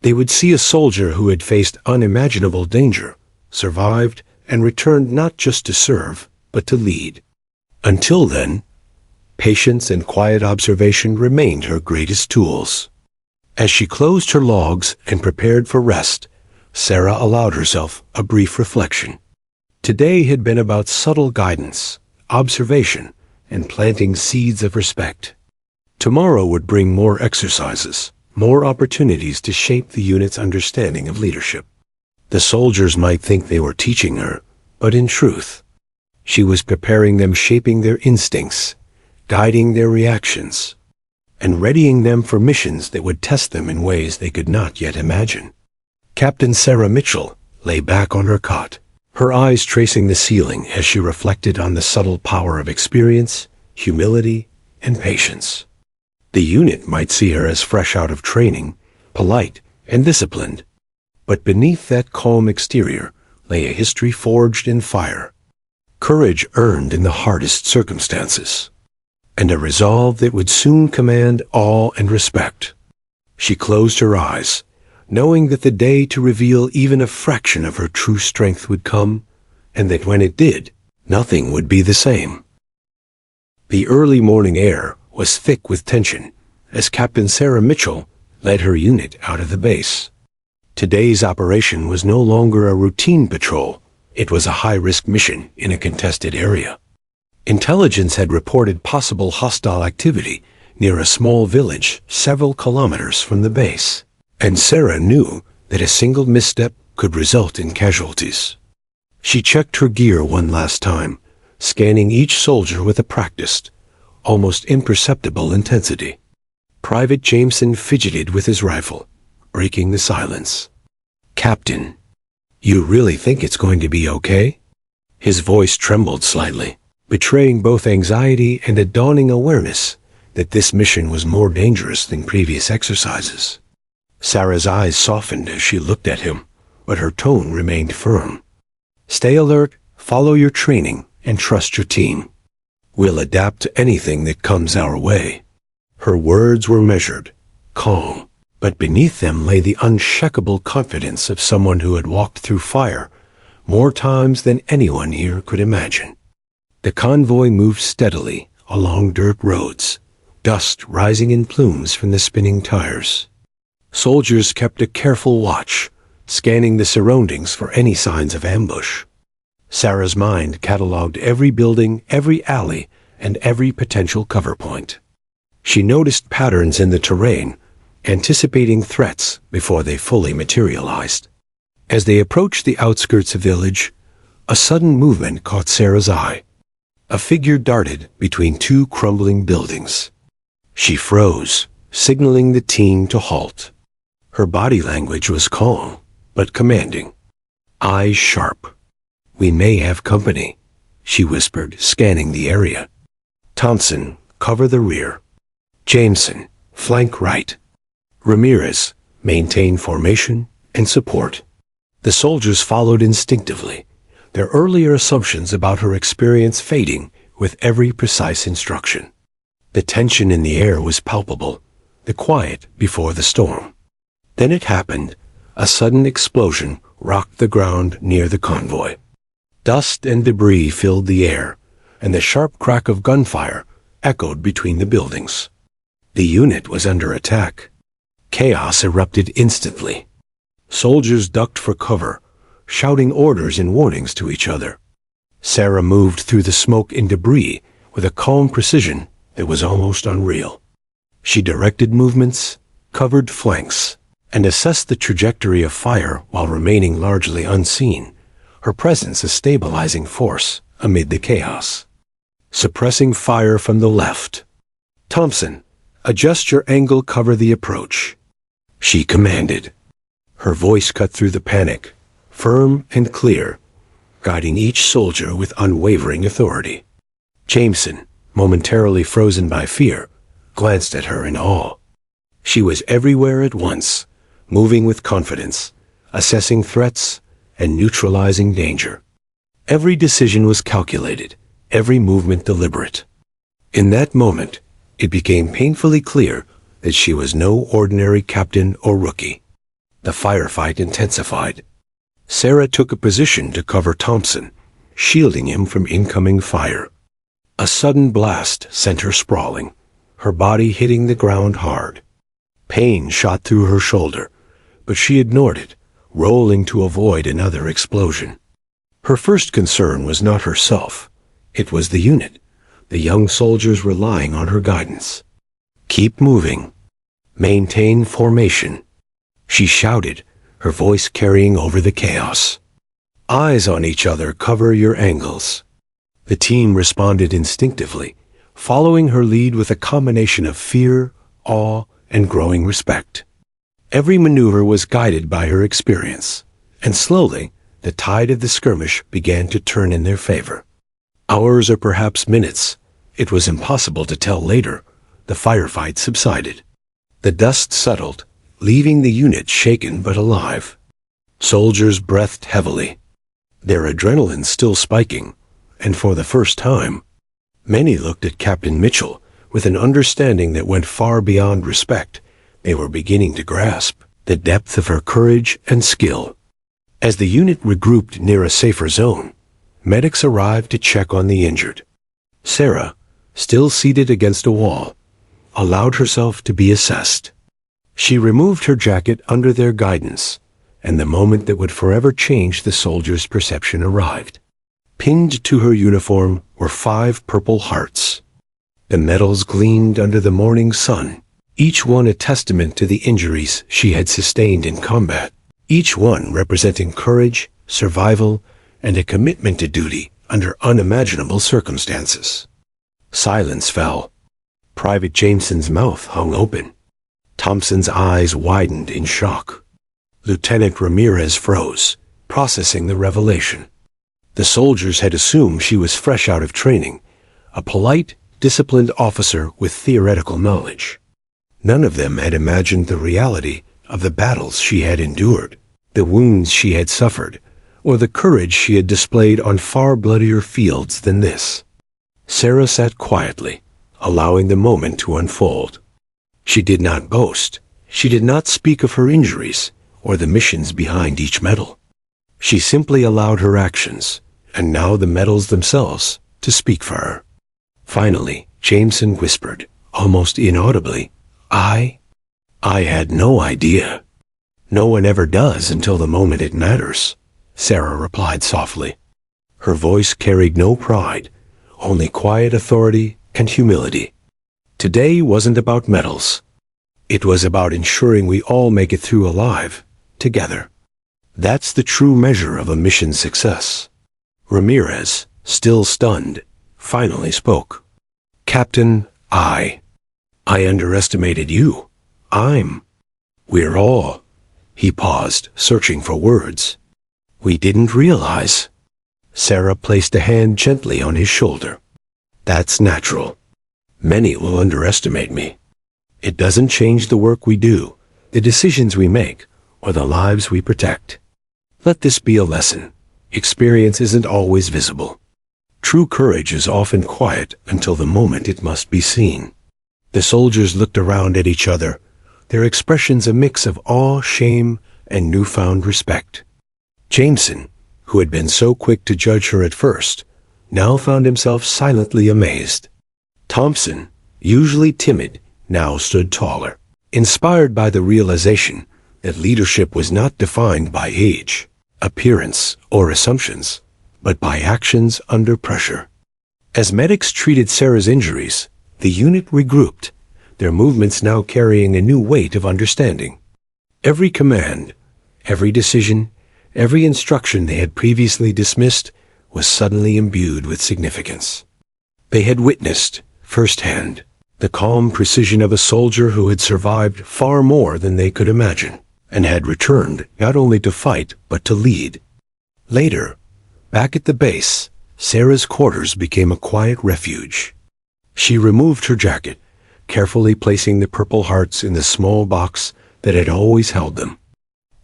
They would see a soldier who had faced unimaginable danger, survived, and returned not just to serve, but to lead. Until then, patience and quiet observation remained her greatest tools. As she closed her logs and prepared for rest, Sarah allowed herself a brief reflection. Today had been about subtle guidance, observation, and planting seeds of respect. Tomorrow would bring more exercises, more opportunities to shape the unit's understanding of leadership. The soldiers might think they were teaching her, but in truth, she was preparing them, shaping their instincts, guiding their reactions, and readying them for missions that would test them in ways they could not yet imagine. Captain Sarah Mitchell lay back on her cot, her eyes tracing the ceiling as she reflected on the subtle power of experience, humility, and patience. The unit might see her as fresh out of training, polite and disciplined, but beneath that calm exterior lay a history forged in fire, courage earned in the hardest circumstances, and a resolve that would soon command awe and respect. She closed her eyes, knowing that the day to reveal even a fraction of her true strength would come, and that when it did, nothing would be the same. The early morning air was thick with tension as Captain Sarah Mitchell led her unit out of the base. Today's operation was no longer a routine patrol. It was a high-risk mission in a contested area. Intelligence had reported possible hostile activity near a small village several kilometers from the base, and Sarah knew that a single misstep could result in casualties. She checked her gear one last time, scanning each soldier with a practiced, almost imperceptible intensity. Private Jameson fidgeted with his rifle, breaking the silence. "Captain, you really think it's going to be okay?" His voice trembled slightly, betraying both anxiety and a dawning awareness that this mission was more dangerous than previous exercises. Sarah's eyes softened as she looked at him, but her tone remained firm. "Stay alert, follow your training, and trust your team. We'll adapt to anything that comes our way." Her words were measured, calm, but beneath them lay the unshakable confidence of someone who had walked through fire more times than anyone here could imagine. The convoy moved steadily along dirt roads, dust rising in plumes from the spinning tires. Soldiers kept a careful watch, scanning the surroundings for any signs of ambush. Sarah's mind cataloged every building, every alley, and every potential cover point. She noticed patterns in the terrain, anticipating threats before they fully materialized. As they approached the outskirts of the village, a sudden movement caught Sarah's eye. A figure darted between two crumbling buildings. She froze, signaling the team to halt. Her body language was calm, but commanding. Eyes sharp. "We may have company," she whispered, scanning the area. "Thompson, cover the rear. Jameson, flank right. Ramirez, maintain formation and support." The soldiers followed instinctively, their earlier assumptions about her experience fading with every precise instruction. The tension in the air was palpable, the quiet before the storm. Then it happened. A sudden explosion rocked the ground near the convoy. Dust and debris filled the air, and the sharp crack of gunfire echoed between the buildings. The unit was under attack. Chaos erupted instantly. Soldiers ducked for cover, shouting orders and warnings to each other. Sarah moved through the smoke and debris with a calm precision that was almost unreal. She directed movements, covered flanks, and assessed the trajectory of fire while remaining largely unseen, her presence a stabilizing force amid the chaos. Suppressing fire from the left. "Thompson, adjust your angle, cover the approach," she commanded. Her voice cut through the panic, firm and clear, guiding each soldier with unwavering authority. Jameson, momentarily frozen by fear, glanced at her in awe. She was everywhere at once, moving with confidence, assessing threats, and neutralizing danger. Every decision was calculated, every movement deliberate. In that moment, it became painfully clear that she was no ordinary captain or rookie. The firefight intensified. Sarah took a position to cover Thompson, shielding him from incoming fire. A sudden blast sent her sprawling, her body hitting the ground hard. Pain shot through her shoulder, but she ignored it, rolling to avoid another explosion. Her first concern was not herself. It was the unit, the young soldiers relying on her guidance. "Keep moving. Maintain formation," she shouted, her voice carrying over the chaos. "Eyes on each other, cover your angles." The team responded instinctively, following her lead with a combination of fear, awe, and growing respect. Every maneuver was guided by her experience, and slowly, the tide of the skirmish began to turn in their favor. Hours or perhaps minutes, it was impossible to tell later, the firefight subsided. The dust settled, leaving the unit shaken but alive. Soldiers breathed heavily, their adrenaline still spiking, and for the first time, many looked at Captain Mitchell with an understanding that went far beyond respect. They were beginning to grasp the depth of her courage and skill. As the unit regrouped near a safer zone, medics arrived to check on the injured. Sarah, still seated against a wall, allowed herself to be assessed. She removed her jacket under their guidance, and the moment that would forever change the soldier's perception arrived. Pinned to her uniform were 5 purple hearts. The medals gleamed under the morning sun, each one a testament to the injuries she had sustained in combat, each one representing courage, survival, and a commitment to duty under unimaginable circumstances. Silence fell. Private Jameson's mouth hung open. Thompson's eyes widened in shock. Lieutenant Ramirez froze, processing the revelation. The soldiers had assumed she was fresh out of training, a polite, disciplined officer with theoretical knowledge. None of them had imagined the reality of the battles she had endured, the wounds she had suffered, or the courage she had displayed on far bloodier fields than this. Sarah sat quietly, allowing the moment to unfold. She did not boast. She did not speak of her injuries or the missions behind each medal. She simply allowed her actions, and now the medals themselves, to speak for her. Finally, Jameson whispered, almost inaudibly, I had no idea." "No one ever does until the moment it matters," Sarah replied softly. Her voice carried no pride, only quiet authority and humility. Today wasn't about medals. It was about ensuring we all make it through alive, together. That's the true measure of a mission's success. Ramirez, still stunned, finally spoke. "Captain, I underestimated you. We're all." He paused, searching for words. "We didn't realize." Sarah placed a hand gently on his shoulder. "That's natural. Many will underestimate me. It doesn't change the work we do, the decisions we make, or the lives we protect. Let this be a lesson. Experience isn't always visible. True courage is often quiet until the moment it must be seen." The soldiers looked around at each other, their expressions a mix of awe, shame, and newfound respect. Jameson, who had been so quick to judge her at first, now found himself silently amazed. Thompson, usually timid, now stood taller, inspired by the realization that leadership was not defined by age, appearance, or assumptions, but by actions under pressure. As medics treated Sarah's injuries, the unit regrouped, their movements now carrying a new weight of understanding. Every command, every decision, every instruction they had previously dismissed was suddenly imbued with significance. They had witnessed, firsthand, the calm precision of a soldier who had survived far more than they could imagine, and had returned not only to fight but to lead. Later, back at the base, Sarah's quarters became a quiet refuge. She removed her jacket, carefully placing the Purple Hearts in the small box that had always held them.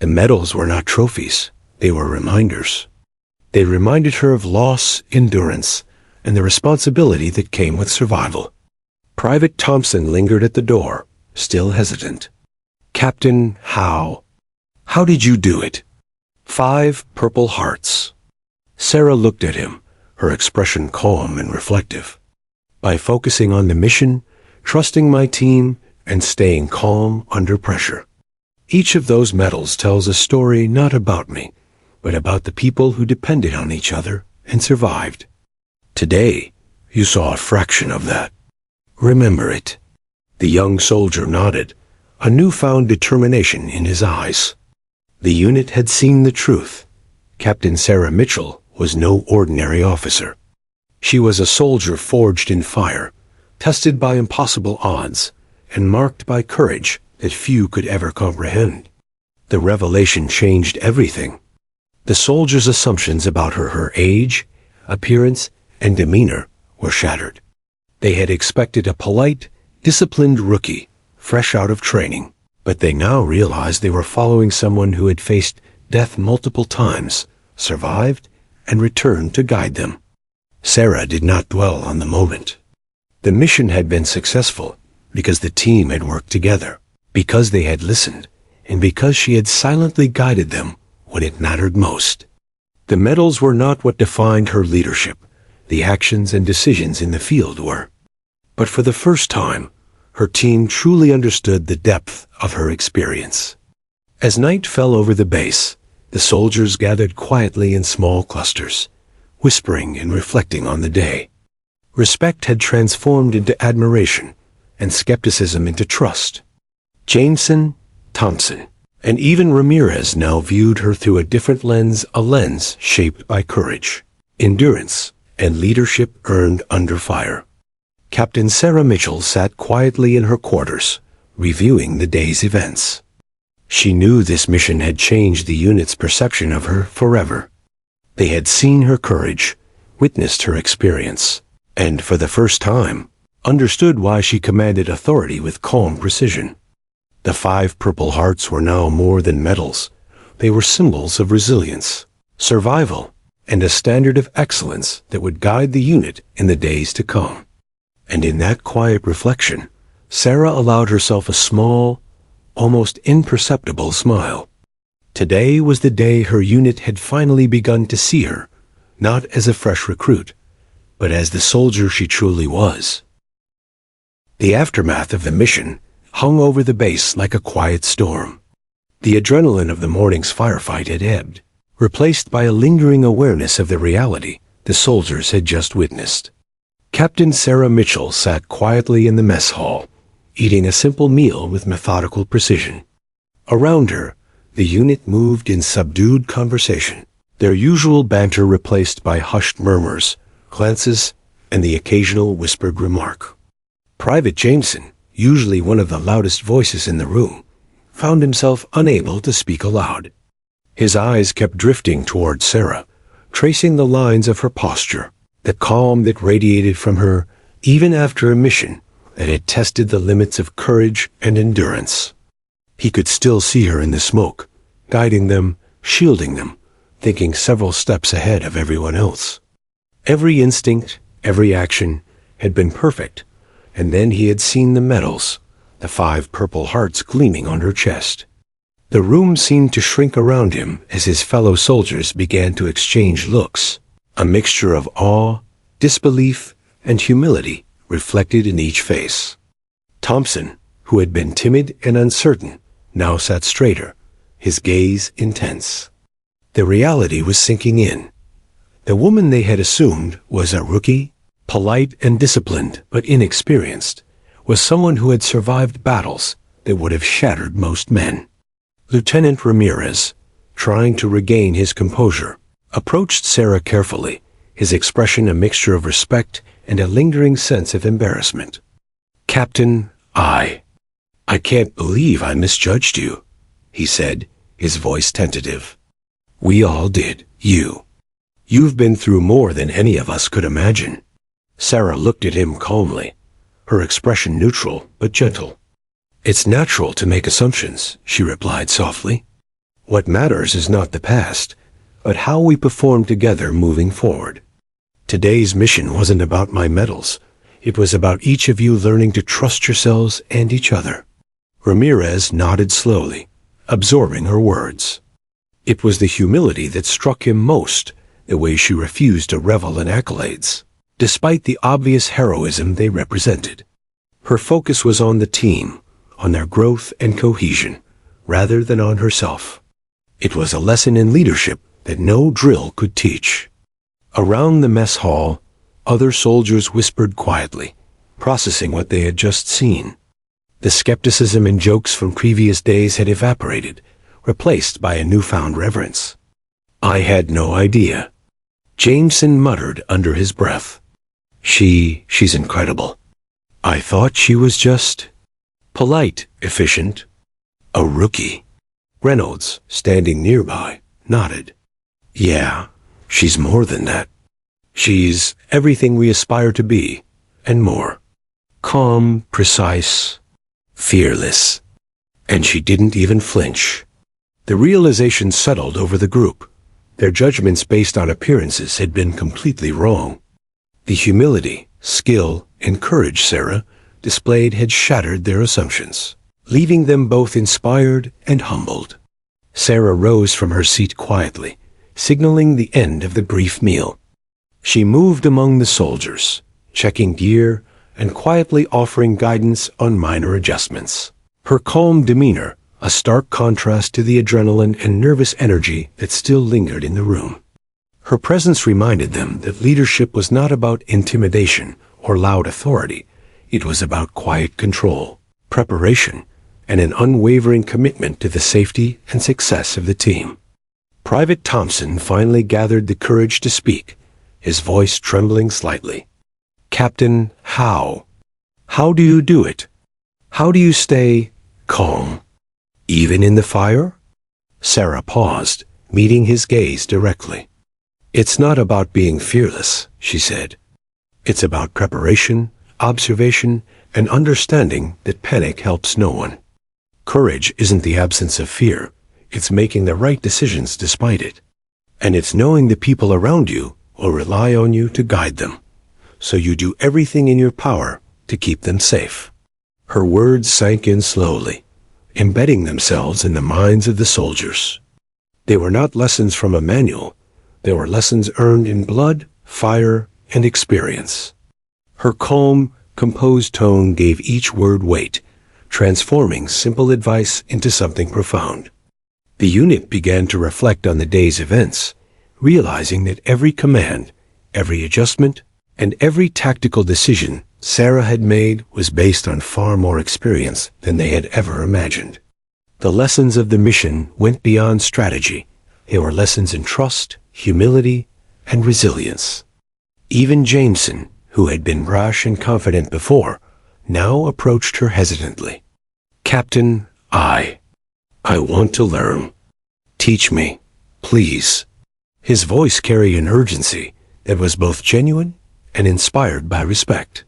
The medals were not trophies, they were reminders. They reminded her of loss, endurance, and the responsibility that came with survival. Private Thompson lingered at the door, still hesitant. "Captain, how did you do it?" 5 Purple Hearts. Sarah looked at him, her expression calm and reflective. "By focusing on the mission, trusting my team, and staying calm under pressure. Each of those medals tells a story not about me, but about the people who depended on each other and survived. Today, you saw a fraction of that. Remember it." The young soldier nodded, a newfound determination in his eyes. The unit had seen the truth. Captain Sarah Mitchell was no ordinary officer. She was a soldier forged in fire, tested by impossible odds, and marked by courage that few could ever comprehend. The revelation changed everything. The soldier's assumptions about her age, appearance, and demeanor were shattered. They had expected a polite, disciplined rookie, fresh out of training, but they now realized they were following someone who had faced death multiple times, survived, and returned to guide them. Sarah did not dwell on the moment. The mission had been successful because the team had worked together, because they had listened, and because she had silently guided them when it mattered most. The medals were not what defined her leadership. The actions and decisions in the field were. But for the first time, her team truly understood the depth of her experience. As night fell over the base, the soldiers gathered quietly in small clusters, whispering and reflecting on the day. Respect had transformed into admiration, and skepticism into trust. Jameson, Thompson, and even Ramirez now viewed her through a different lens, a lens shaped by courage, endurance, and leadership earned under fire. Captain Sarah Mitchell sat quietly in her quarters, reviewing the day's events. She knew this mission had changed the unit's perception of her forever. They had seen her courage, witnessed her experience, and for the first time, understood why she commanded authority with calm precision. The 5 Purple Hearts were now more than medals. They were symbols of resilience, survival, and a standard of excellence that would guide the unit in the days to come. And in that quiet reflection, Sarah allowed herself a small, almost imperceptible smile. Today was the day her unit had finally begun to see her, not as a fresh recruit, but as the soldier she truly was. The aftermath of the mission hung over the base like a quiet storm. The adrenaline of the morning's firefight had ebbed, replaced by a lingering awareness of the reality the soldiers had just witnessed. Captain Sarah Mitchell sat quietly in the mess hall, eating a simple meal with methodical precision. Around her, the unit moved in subdued conversation, their usual banter replaced by hushed murmurs, glances, and the occasional whispered remark. Private Jameson, usually one of the loudest voices in the room, found himself unable to speak aloud. His eyes kept drifting toward Sarah, tracing the lines of her posture, the calm that radiated from her even after a mission that had tested the limits of courage and endurance. He could still see her in the smoke, guiding them, shielding them, thinking several steps ahead of everyone else. Every instinct, every action had been perfect, and then he had seen the medals, the 5 Purple Hearts gleaming on her chest. The room seemed to shrink around him as his fellow soldiers began to exchange looks, a mixture of awe, disbelief, and humility reflected in each face. Thompson, who had been timid and uncertain, now sat straighter, his gaze intense. The reality was sinking in. The woman they had assumed was a rookie, polite and disciplined but inexperienced, was someone who had survived battles that would have shattered most men. Lieutenant Ramirez, trying to regain his composure, approached Sarah carefully, his expression a mixture of respect and a lingering sense of embarrassment. "Captain, I can't believe I misjudged you," he said, his voice tentative. "We all did, You've been through more than any of us could imagine." Sarah looked at him calmly, her expression neutral but gentle. "It's natural to make assumptions," she replied softly. "What matters is not the past, but how we perform together moving forward. Today's mission wasn't about my medals. It was about each of you learning to trust yourselves and each other." Ramirez nodded slowly, absorbing her words. It was the humility that struck him most, the way she refused to revel in accolades, despite the obvious heroism they represented. Her focus was on the team, on their growth and cohesion, rather than on herself. It was a lesson in leadership that no drill could teach. Around the mess hall, other soldiers whispered quietly, processing what they had just seen. The skepticism and jokes from previous days had evaporated, replaced by a newfound reverence. "I had no idea," Jameson muttered under his breath. She's incredible. I thought she was just polite, efficient, a rookie." Reynolds, standing nearby, nodded. "Yeah, she's more than that. She's everything we aspire to be, and more. Calm, precise, fearless. And she didn't even flinch." The realization settled over the group. Their judgments based on appearances had been completely wrong. The humility, skill, and courage Sarah displayed had shattered their assumptions, leaving them both inspired and humbled. Sarah rose from her seat quietly, signaling the end of the brief meal. She moved among the soldiers, checking gear and quietly offering guidance on minor adjustments. Her calm demeanor, a stark contrast to the adrenaline and nervous energy that still lingered in the room. Her presence reminded them that leadership was not about intimidation or loud authority. It was about quiet control, preparation, and an unwavering commitment to the safety and success of the team. Private Thompson finally gathered the courage to speak, his voice trembling slightly. "Captain, how do you do it? How do you stay calm, even in the fire?" Sarah paused, meeting his gaze directly. "It's not about being fearless," she said. "It's about preparation, observation, and understanding that panic helps no one. Courage isn't the absence of fear. It's making the right decisions despite it. And it's knowing the people around you will rely on you to guide them. So you do everything in your power to keep them safe." Her words sank in slowly, embedding themselves in the minds of the soldiers. They were not lessons from a manual. They were lessons earned in blood, fire, and experience. Her calm, composed tone gave each word weight, transforming simple advice into something profound. The unit began to reflect on the day's events, realizing that every command, every adjustment, and every tactical decision Sarah had made was based on far more experience than they had ever imagined. The lessons of the mission went beyond strategy. They were lessons in trust, humility, and resilience. Even Jameson, who had been rash and confident before, now approached her hesitantly. "Captain, I want to learn. Teach me, please." His voice carried an urgency that was both genuine and inspired by respect.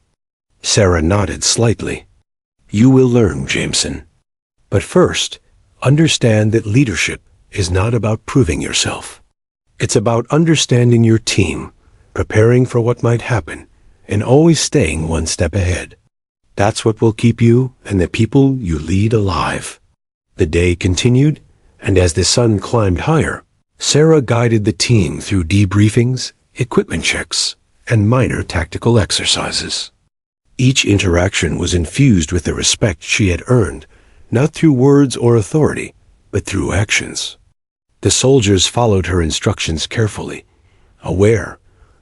Sarah nodded slightly. "You will learn, Jameson. But first, understand that leadership is not about proving yourself. It's about understanding your team, preparing for what might happen, and always staying one step ahead. That's what will keep you and the people you lead alive." The day continued, and as the sun climbed higher, Sarah guided the team through debriefings, equipment checks, and minor tactical exercises. Each interaction was infused with the respect she had earned, not through words or authority, but through actions. The soldiers followed her instructions carefully, aware,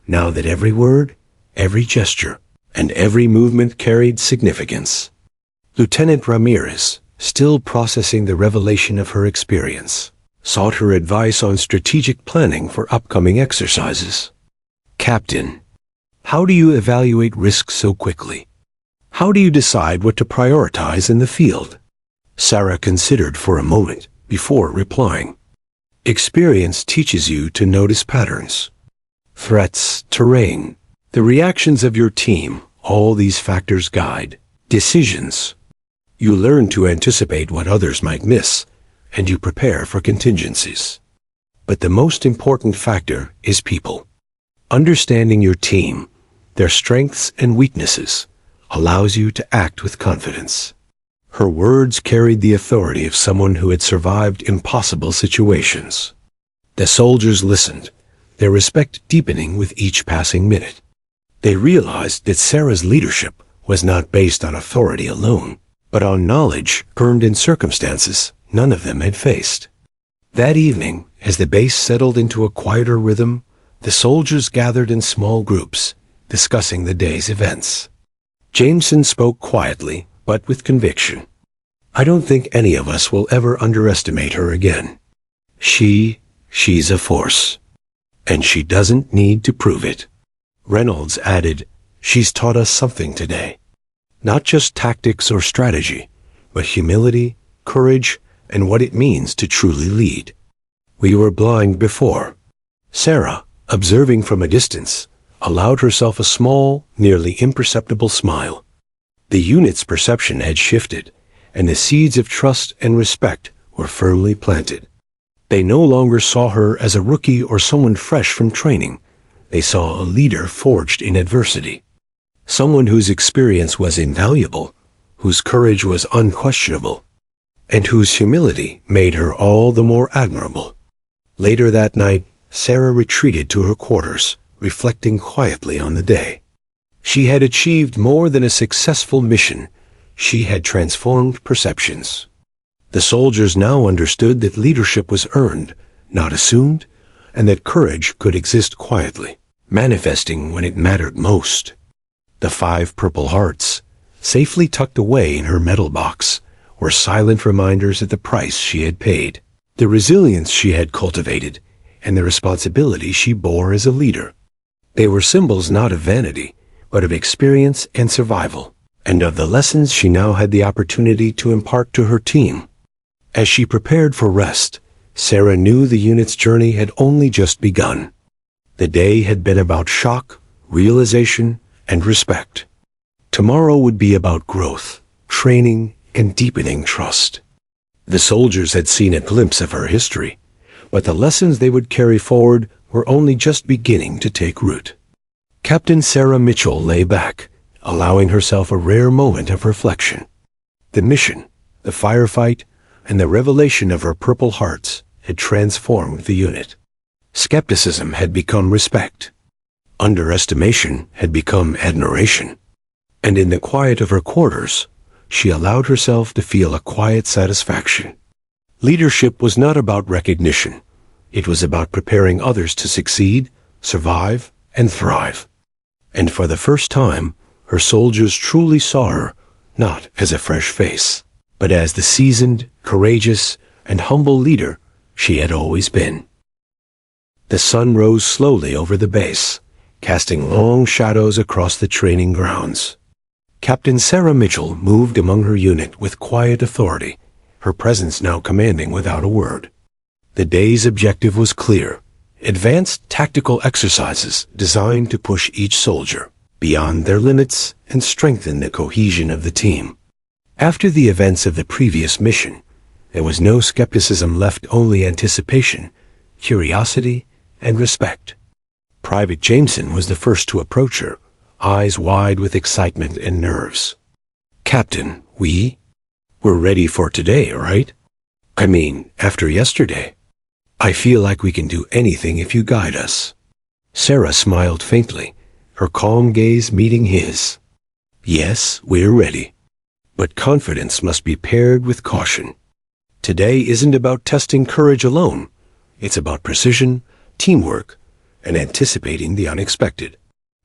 now that every word, every gesture, and every movement carried significance. Lieutenant Ramirez, still processing the revelation of her experience, sought her advice on strategic planning for upcoming exercises. Captain, how do you evaluate risks so quickly? How do you decide what to prioritize in the field? Sarah considered for a moment before replying. Experience teaches you to notice patterns. Threats, terrain, the reactions of your team, all these factors guide decisions. You learn to anticipate what others might miss, and you prepare for contingencies. But the most important factor is people. Understanding your team, their strengths and weaknesses, allows you to act with confidence. Her words carried the authority of someone who had survived impossible situations. The soldiers listened, their respect deepening with each passing minute. They realized that Sarah's leadership was not based on authority alone, but on knowledge earned in circumstances none of them had faced. That evening, as the base settled into a quieter rhythm, the soldiers gathered in small groups, discussing the day's events. Jameson spoke quietly, but with conviction. I don't think any of us will ever underestimate her again. She's a force. And she doesn't need to prove it. Reynolds added, she's taught us something today. Not just tactics or strategy, but humility, courage, and what it means to truly lead. We were blind before. Sarah, observing from a distance, allowed herself a small, nearly imperceptible smile. The unit's perception had shifted, and the seeds of trust and respect were firmly planted. They no longer saw her as a rookie or someone fresh from training. They saw a leader forged in adversity. Someone whose experience was invaluable, whose courage was unquestionable, and whose humility made her all the more admirable. Later that night, Sarah retreated to her quarters, reflecting quietly on the day. She had achieved more than a successful mission. She had transformed perceptions. The soldiers now understood that leadership was earned, not assumed, and that courage could exist quietly, manifesting when it mattered most. The 5 purple hearts, safely tucked away in her metal box, were silent reminders of the price she had paid, the resilience she had cultivated, and the responsibility she bore as a leader. They were symbols not of vanity, but of experience and survival, and of the lessons she now had the opportunity to impart to her team. As she prepared for rest, Sarah knew the unit's journey had only just begun. The day had been about shock, realization, and respect. Tomorrow would be about growth, training, and deepening trust. The soldiers had seen a glimpse of her history, but the lessons they would carry forward were only just beginning to take root. Captain Sarah Mitchell lay back, allowing herself a rare moment of reflection. The mission, the firefight, and the revelation of her purple hearts had transformed the unit. Skepticism had become respect. Underestimation had become admiration. And in the quiet of her quarters, she allowed herself to feel a quiet satisfaction. Leadership was not about recognition. It was about preparing others to succeed, survive, and thrive. And for the first time, her soldiers truly saw her, not as a fresh face, but as the seasoned, courageous, and humble leader she had always been. The sun rose slowly over the base, casting long shadows across the training grounds. Captain Sarah Mitchell moved among her unit with quiet authority, her presence now commanding without a word. The day's objective was clear: advanced tactical exercises designed to push each soldier beyond their limits and strengthen the cohesion of the team. After the events of the previous mission, there was no skepticism left, only anticipation, curiosity, and respect. Private Jameson was the first to approach her, eyes wide with excitement and nerves. Captain, we're ready for today, right? I mean, after yesterday. I feel like we can do anything if you guide us. Sarah smiled faintly, her calm gaze meeting his. Yes, we're ready. But confidence must be paired with caution. Today isn't about testing courage alone. It's about precision, teamwork, and anticipating the unexpected.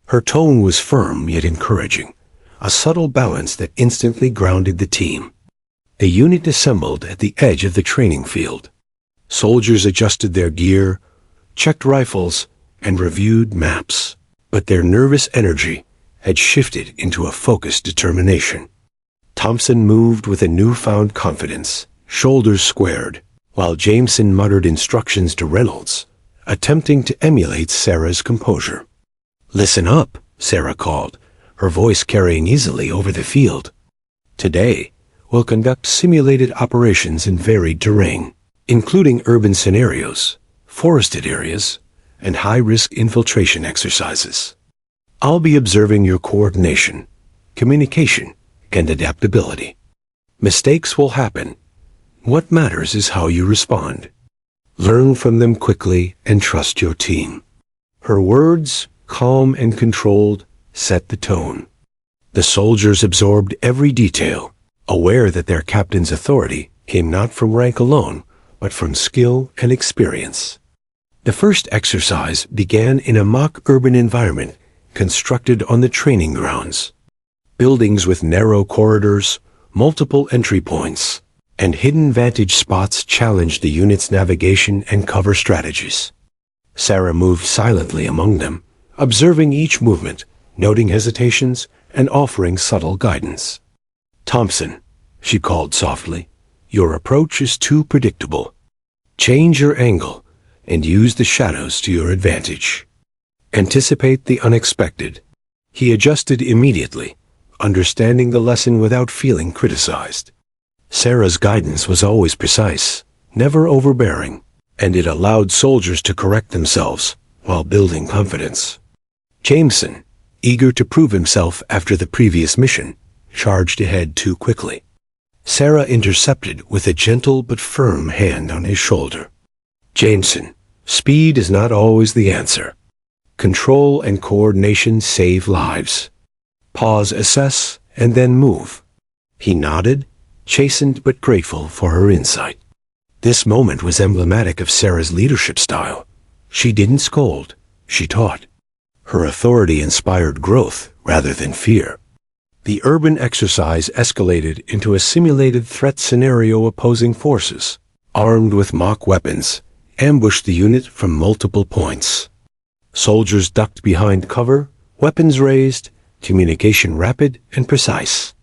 Her tone was firm yet encouraging, a subtle balance that instantly grounded the team. The unit assembled at the edge of the training field. Soldiers adjusted their gear, checked rifles, and reviewed maps. But their nervous energy had shifted into a focused determination. Thompson moved with a newfound confidence, shoulders squared, while Jameson muttered instructions to Reynolds, attempting to emulate Sarah's composure. "Listen up," Sarah called, her voice carrying easily over the field. "Today, we'll conduct simulated operations in varied terrain, including urban scenarios, forested areas, and high-risk infiltration exercises. I'll be observing your coordination, communication, and adaptability. Mistakes will happen. What matters is how you respond. Learn from them quickly and trust your team." Her words, calm and controlled, set the tone. The soldiers absorbed every detail, aware that their captain's authority came not from rank alone, but from skill and experience. The first exercise began in a mock urban environment constructed on the training grounds. Buildings with narrow corridors, multiple entry points, and hidden vantage spots challenged the unit's navigation and cover strategies. Sarah moved silently among them, observing each movement, noting hesitations, and offering subtle guidance. "Thompson," she called softly, "your approach is too predictable. Change your angle and use the shadows to your advantage. Anticipate the unexpected." He adjusted immediately, understanding the lesson without feeling criticized. Sarah's guidance was always precise, never overbearing, and it allowed soldiers to correct themselves while building confidence. Jameson, eager to prove himself after the previous mission, charged ahead too quickly. Sarah intercepted with a gentle but firm hand on his shoulder. "Jameson, speed is not always the answer. Control and coordination save lives. Pause, assess, and then move." He nodded, chastened but grateful for her insight. This moment was emblematic of Sarah's leadership style. She didn't scold, she taught. Her authority inspired growth rather than fear. The urban exercise escalated into a simulated threat scenario. Opposing forces, armed with mock weapons, ambushed the unit from multiple points. Soldiers ducked behind cover, weapons raised, communication rapid and precise.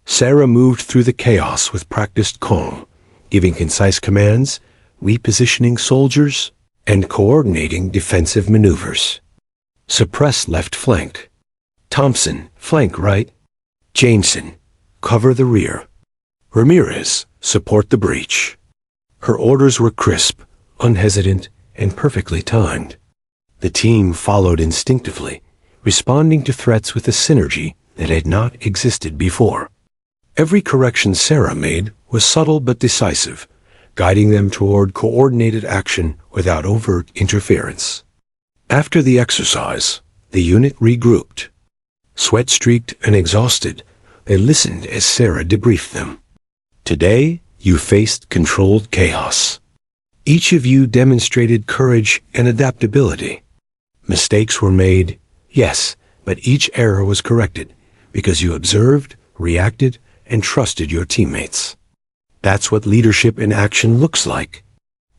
Sarah moved through the chaos with practiced calm, giving concise commands, repositioning soldiers, and coordinating defensive maneuvers. Suppress left flank. Thompson, flank right. Jameson, cover the rear. Ramirez, support the breach. Her orders were crisp, unhesitant, and perfectly timed. The team followed instinctively, responding to threats with a synergy that had not existed before. Every correction Sarah made was subtle but decisive, guiding them toward coordinated action without overt interference. After the exercise, the unit regrouped. Sweat-streaked and exhausted, they listened as Sarah debriefed them. "Today, you faced controlled chaos. Each of you demonstrated courage and adaptability. Mistakes were made, yes, but each error was corrected because you observed, reacted, and trusted your teammates. That's what leadership in action looks like."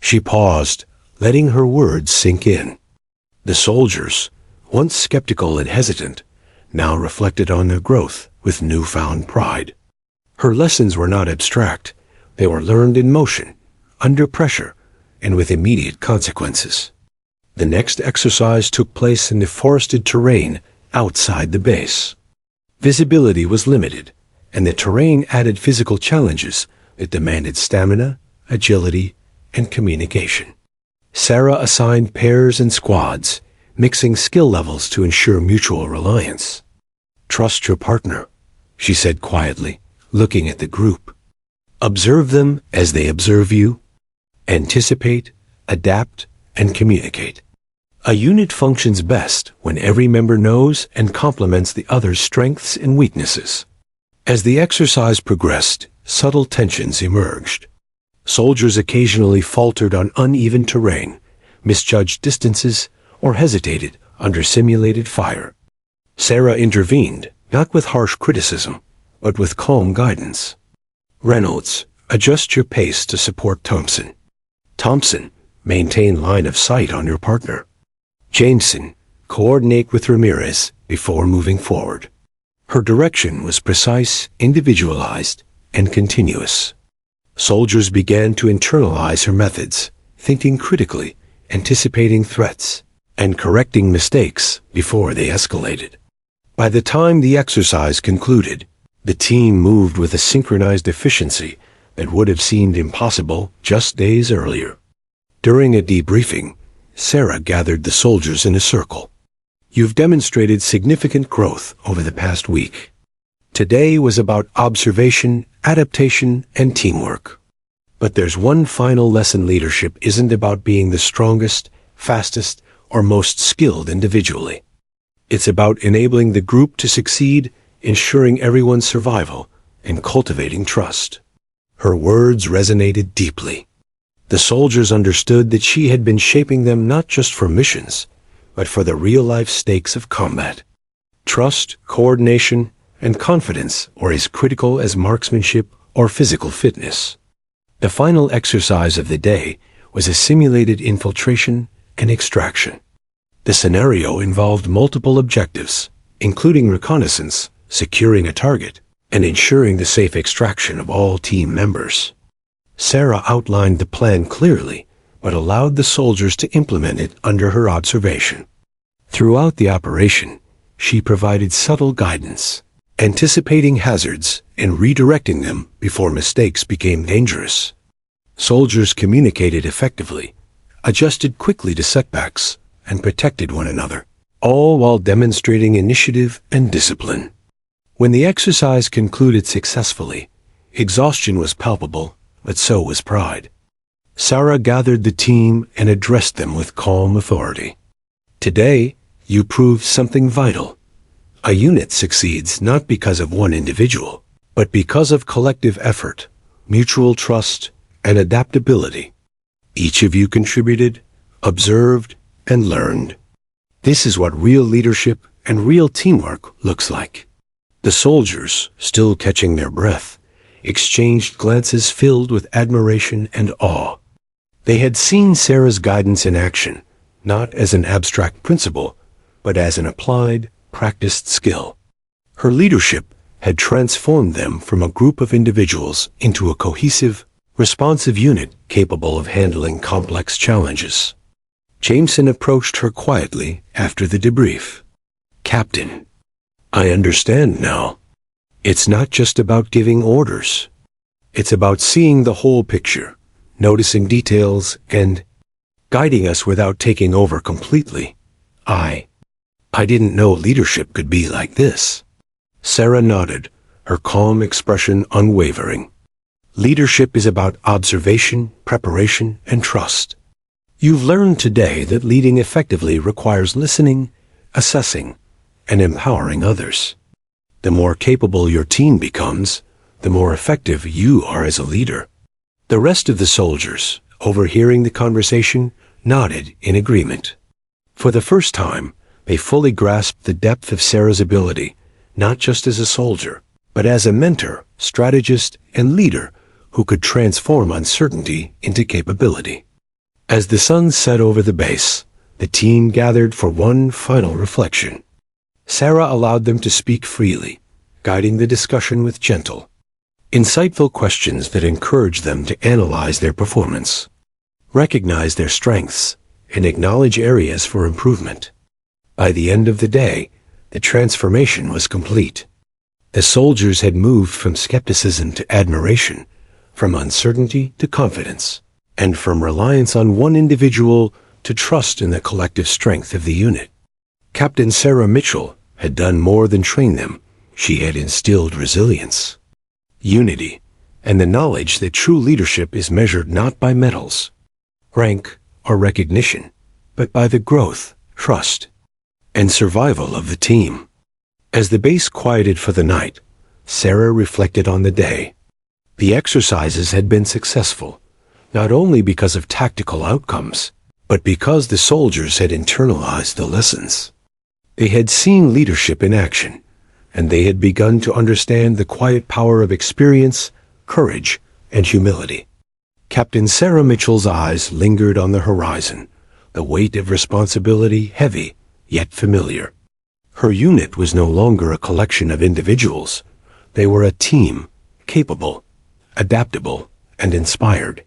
She paused, letting her words sink in. The soldiers, once skeptical and hesitant, now reflected on their growth with newfound pride. Her lessons were not abstract. They were learned in motion, under pressure, and with immediate consequences. The next exercise took place in the forested terrain outside the base. Visibility was limited, and the terrain added physical challenges that demanded stamina, agility, and communication. Sarah assigned pairs and squads, mixing skill levels to ensure mutual reliance. "Trust your partner," she said quietly, looking at the group. "Observe them as they observe you. Anticipate, adapt, and communicate." A unit functions best when every member knows and complements the other's strengths and weaknesses. As the exercise progressed, subtle tensions emerged. Soldiers occasionally faltered on uneven terrain, misjudged distances, or hesitated under simulated fire. Sarah intervened, not with harsh criticism, but with calm guidance. Reynolds, adjust your pace to support Thompson. Thompson, maintain line of sight on your partner. Jameson, coordinate with Ramirez before moving forward. Her direction was precise, individualized, and continuous. Soldiers began to internalize her methods, thinking critically, anticipating threats, and correcting mistakes before they escalated. By the time the exercise concluded, the team moved with a synchronized efficiency that would have seemed impossible just days earlier. During a debriefing, Sarah gathered the soldiers in a circle. You've demonstrated significant growth over the past week. Today was about observation, adaptation, and teamwork. But there's one final lesson: leadership isn't about being the strongest, fastest, or most skilled individually. It's about enabling the group to succeed, ensuring everyone's survival, and cultivating trust. Her words resonated deeply. The soldiers understood that she had been shaping them not just for missions, but for the real-life stakes of combat. Trust, coordination, and confidence were as critical as marksmanship or physical fitness. The final exercise of the day was a simulated infiltration and extraction. The scenario involved multiple objectives, including reconnaissance, securing a target, and ensuring the safe extraction of all team members. Sarah outlined the plan clearly, but allowed the soldiers to implement it under her observation. Throughout the operation, she provided subtle guidance, anticipating hazards and redirecting them before mistakes became dangerous. Soldiers communicated effectively, adjusted quickly to setbacks, and protected one another, all while demonstrating initiative and discipline. When the exercise concluded successfully, exhaustion was palpable, but so was pride. Sarah gathered the team and addressed them with calm authority. Today, you proved something vital. A unit succeeds not because of one individual, but because of collective effort, mutual trust, and adaptability. Each of you contributed, observed, and learned. This is what real leadership and real teamwork looks like. The soldiers, still catching their breath, exchanged glances filled with admiration and awe. They had seen Sarah's guidance in action, not as an abstract principle, but as an applied, practiced skill. Her leadership had transformed them from a group of individuals into a cohesive, responsive unit capable of handling complex challenges. Jameson approached her quietly after the debrief. "Captain, I understand now. It's not just about giving orders. It's about seeing the whole picture, noticing details, and guiding us without taking over completely. I didn't know leadership could be like this." Sarah nodded, her calm expression unwavering. Leadership is about observation, preparation, and trust. You've learned today that leading effectively requires listening, assessing, and empowering others. The more capable your team becomes, the more effective you are as a leader. The rest of the soldiers, overhearing the conversation, nodded in agreement. For the first time, they fully grasped the depth of Sarah's ability, not just as a soldier, but as a mentor, strategist, and leader who could transform uncertainty into capability. As the sun set over the base, the team gathered for one final reflection. Sarah allowed them to speak freely, guiding the discussion with gentle, insightful questions that encouraged them to analyze their performance, recognize their strengths, and acknowledge areas for improvement. By the end of the day, the transformation was complete. The soldiers had moved from skepticism to admiration, from uncertainty to confidence, and from reliance on one individual to trust in the collective strength of the unit. Captain Sarah Mitchell had done more than train them. She had instilled resilience, unity, and the knowledge that true leadership is measured not by medals, rank, or recognition, but by the growth, trust, and survival of the team. As the base quieted for the night, Sarah reflected on the day. The exercises had been successful, not only because of tactical outcomes, but because the soldiers had internalized the lessons. They had seen leadership in action, and they had begun to understand the quiet power of experience, courage, and humility. Captain Sarah Mitchell's eyes lingered on the horizon, the weight of responsibility heavy, yet familiar. Her unit was no longer a collection of individuals. They were a team, capable, adaptable, and inspired.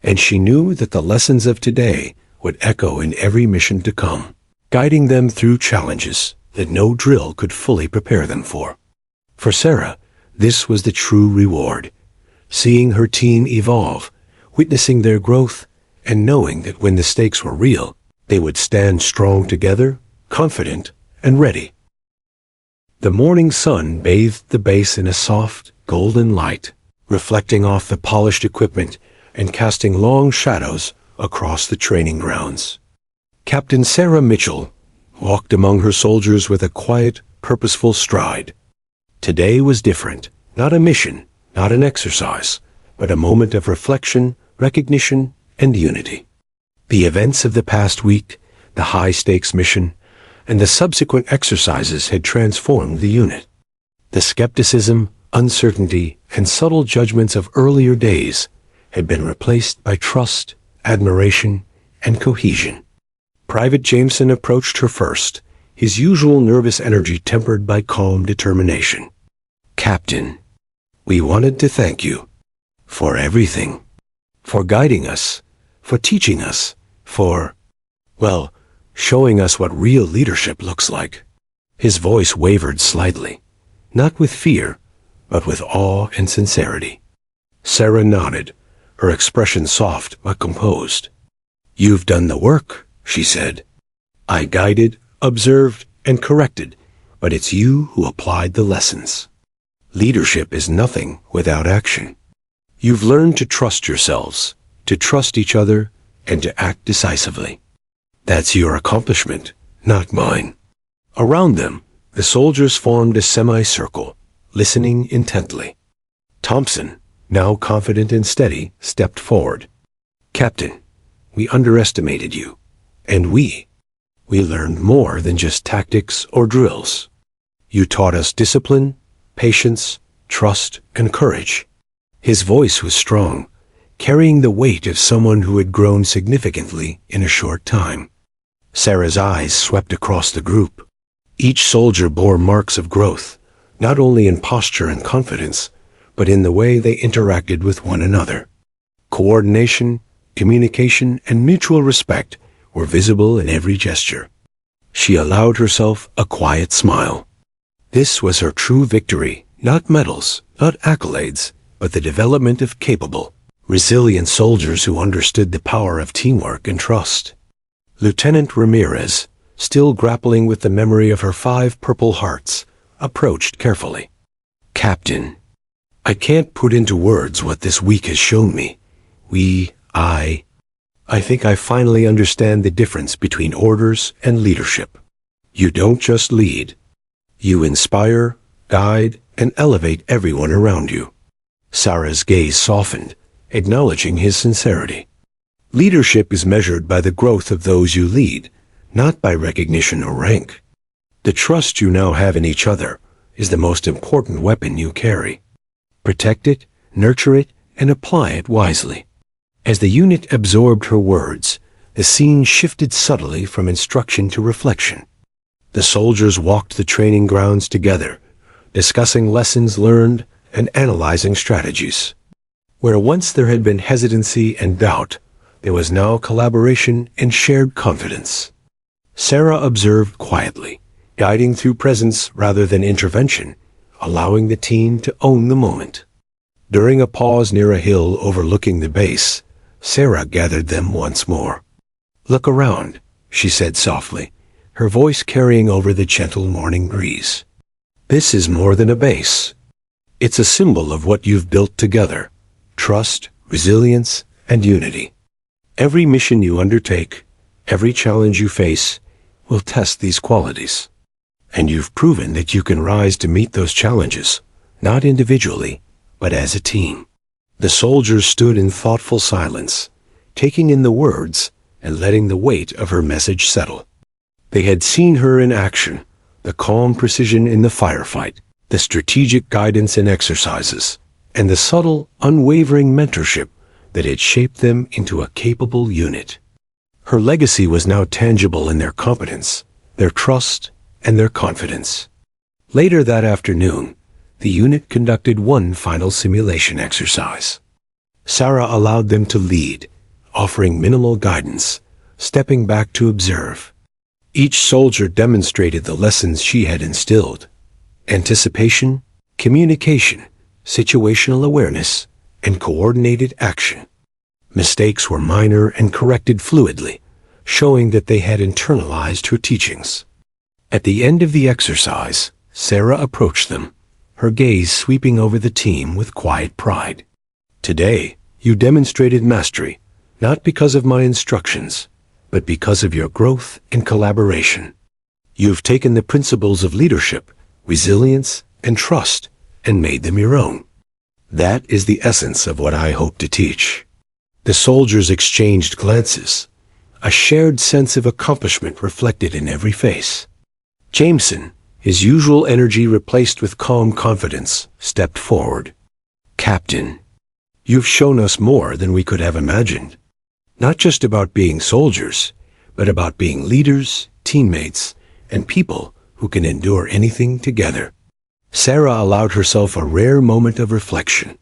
And she knew that the lessons of today would echo in every mission to come, guiding them through challenges that no drill could fully prepare them for. For Sarah, this was the true reward, seeing her team evolve, witnessing their growth, and knowing that when the stakes were real, they would stand strong together, confident, and ready. The morning sun bathed the base in a soft, golden light, reflecting off the polished equipment and casting long shadows across the training grounds. Captain Sarah Mitchell walked among her soldiers with a quiet, purposeful stride. Today was different, not a mission, not an exercise, but a moment of reflection, recognition, and unity. The events of the past week, the high-stakes mission, and the subsequent exercises had transformed the unit. The skepticism, uncertainty, and subtle judgments of earlier days had been replaced by trust, admiration, and cohesion. Private Jameson approached her first, his usual nervous energy tempered by calm determination. "Captain, we wanted to thank you for everything, for guiding us, for teaching us, for, well, showing us what real leadership looks like." His voice wavered slightly, not with fear, but with awe and sincerity. Sarah nodded, her expression soft but composed. "You've done the work," she said. "I guided, observed, and corrected, but it's you who applied the lessons. Leadership is nothing without action. You've learned to trust yourselves, to trust each other, and to act decisively. That's your accomplishment, not mine." Around them, the soldiers formed a semicircle, listening intently. Thompson, now confident and steady, stepped forward. "Captain, we underestimated you, and we learned more than just tactics or drills. You taught us discipline, patience, trust, and courage." His voice was strong, carrying the weight of someone who had grown significantly in a short time. Sarah's eyes swept across the group. Each soldier bore marks of growth, not only in posture and confidence, but in the way they interacted with one another. Coordination, communication, and mutual respect were visible in every gesture. She allowed herself a quiet smile. This was her true victory, not medals, not accolades, but the development of capable, resilient soldiers who understood the power of teamwork and trust. Lieutenant Ramirez, still grappling with the memory of her 5 Purple Hearts, approached carefully. "Captain, I can't put into words what this week has shown me. I think I finally understand the difference between orders and leadership. You don't just lead. You inspire, guide, and elevate everyone around you." Sarah's gaze softened, acknowledging his sincerity. "Leadership is measured by the growth of those you lead, not by recognition or rank. The trust you now have in each other is the most important weapon you carry. Protect it, nurture it, and apply it wisely." As the unit absorbed her words, the scene shifted subtly from instruction to reflection. The soldiers walked the training grounds together, discussing lessons learned and analyzing strategies. Where once there had been hesitancy and doubt, there was now collaboration and shared confidence. Sarah observed quietly, guiding through presence rather than intervention, allowing the team to own the moment. During a pause near a hill overlooking the base, Sarah gathered them once more. "Look around," she said softly, her voice carrying over the gentle morning breeze. "This is more than a base. It's a symbol of what you've built together: trust, resilience, and unity. Every mission you undertake, every challenge you face, will test these qualities. And you've proven that you can rise to meet those challenges, not individually, but as a team." The soldiers stood in thoughtful silence, taking in the words and letting the weight of her message settle. They had seen her in action, the calm precision in the firefight, the strategic guidance in exercises, and the subtle, unwavering mentorship that had shaped them into a capable unit. Her legacy was now tangible in their competence, their trust, and their confidence. Later that afternoon, the unit conducted one final simulation exercise. Sarah allowed them to lead, offering minimal guidance, stepping back to observe. Each soldier demonstrated the lessons she had instilled: anticipation, communication, situational awareness, and coordinated action. Mistakes were minor and corrected fluidly, showing that they had internalized her teachings. At the end of the exercise, Sarah approached them, her gaze sweeping over the team with quiet pride. "Today, you demonstrated mastery, not because of my instructions, but because of your growth and collaboration. You've taken the principles of leadership, resilience, and trust, and made them your own. That is the essence of what I hope to teach." The soldiers exchanged glances, a shared sense of accomplishment reflected in every face. Jameson, his usual energy replaced with calm confidence, stepped forward. "Captain, you've shown us more than we could have imagined. Not just about being soldiers, but about being leaders, teammates, and people who can endure anything together." Sarah allowed herself a rare moment of reflection.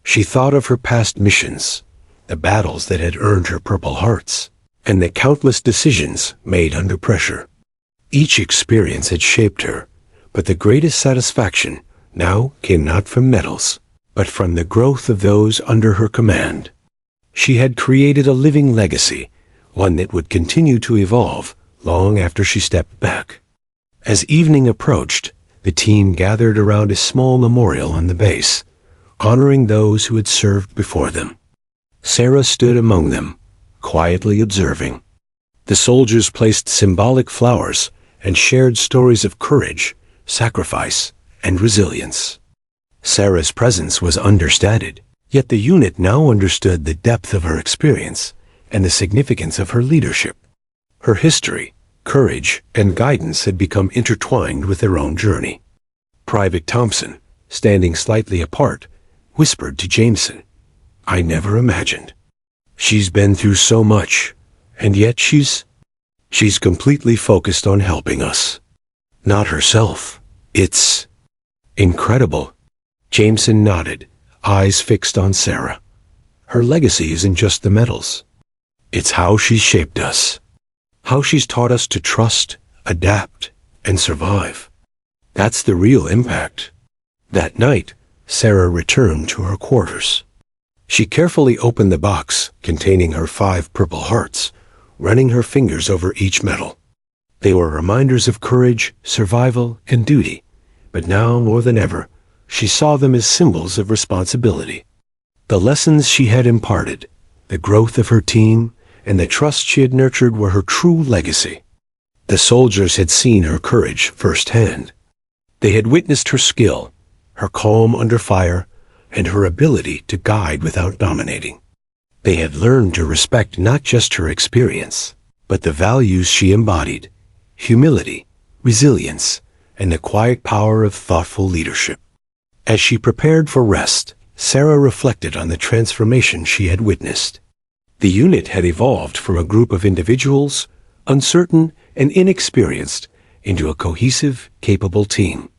She thought of her past missions, the battles that had earned her Purple Hearts, and the countless decisions made under pressure. Each experience had shaped her, but the greatest satisfaction now came not from medals, but from the growth of those under her command. She had created a living legacy, one that would continue to evolve long after she stepped back. As evening approached, the team gathered around a small memorial on the base, honoring those who had served before them. Sarah stood among them, quietly observing. The soldiers placed symbolic flowers and shared stories of courage, sacrifice, and resilience. Sarah's presence was understated, yet the unit now understood the depth of her experience and the significance of her leadership. Her history, courage, and guidance had become intertwined with their own journey. Private Thompson, standing slightly apart, whispered to Jameson, "I never imagined. She's been through so much, and yet she's completely focused on helping us. Not herself. It's incredible." Jameson nodded, eyes fixed on Sarah. "Her legacy isn't just the medals. It's how she's shaped us. How she's taught us to trust, adapt, and survive. That's the real impact." That night, Sarah returned to her quarters. She carefully opened the box containing her 5 Purple Hearts, running her fingers over each medal. They were reminders of courage, survival, and duty, but now more than ever, she saw them as symbols of responsibility. The lessons she had imparted, the growth of her team, and the trust she had nurtured were her true legacy. The soldiers had seen her courage firsthand. They had witnessed her skill, her calm under fire, and her ability to guide without dominating. They had learned to respect not just her experience, but the values she embodied: humility, resilience, and the quiet power of thoughtful leadership. As she prepared for rest, Sarah reflected on the transformation she had witnessed. The unit had evolved from a group of individuals, uncertain and inexperienced, into a cohesive, capable team.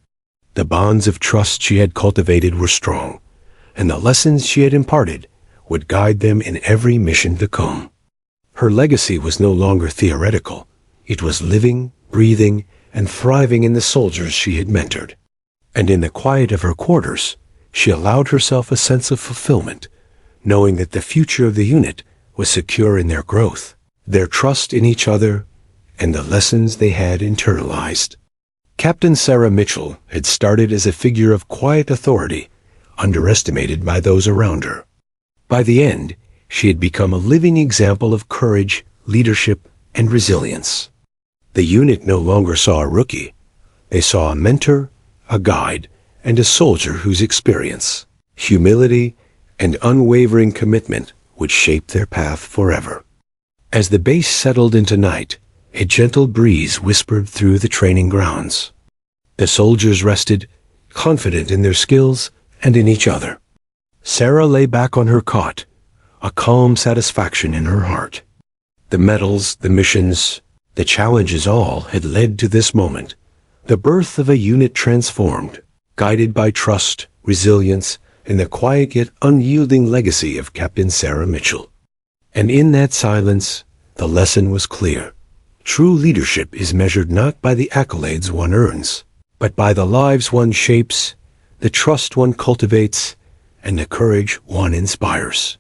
The bonds of trust she had cultivated were strong, and the lessons she had imparted would guide them in every mission to come. Her legacy was no longer theoretical. It was living, breathing, and thriving in the soldiers she had mentored. And in the quiet of her quarters, she allowed herself a sense of fulfillment, knowing that the future of the unit was secure in their growth, their trust in each other, and the lessons they had internalized. Captain Sarah Mitchell had started as a figure of quiet authority, underestimated by those around her. By the end, she had become a living example of courage, leadership, and resilience. The unit no longer saw a rookie. They saw a mentor, a guide, and a soldier whose experience, humility, and unwavering commitment would shape their path forever. As the base settled into night, A gentle breeze whispered through the training grounds. The soldiers rested, confident in their skills and in each other. Sarah lay back on her cot, a calm satisfaction in her heart. The medals, the missions, the challenges all had led to this moment, the birth of a unit transformed, guided by trust, resilience, and the quiet yet unyielding legacy of Captain Sarah Mitchell. And in that silence, the lesson was clear. True leadership is measured not by the accolades one earns, but by the lives one shapes, the trust one cultivates, and the courage one inspires.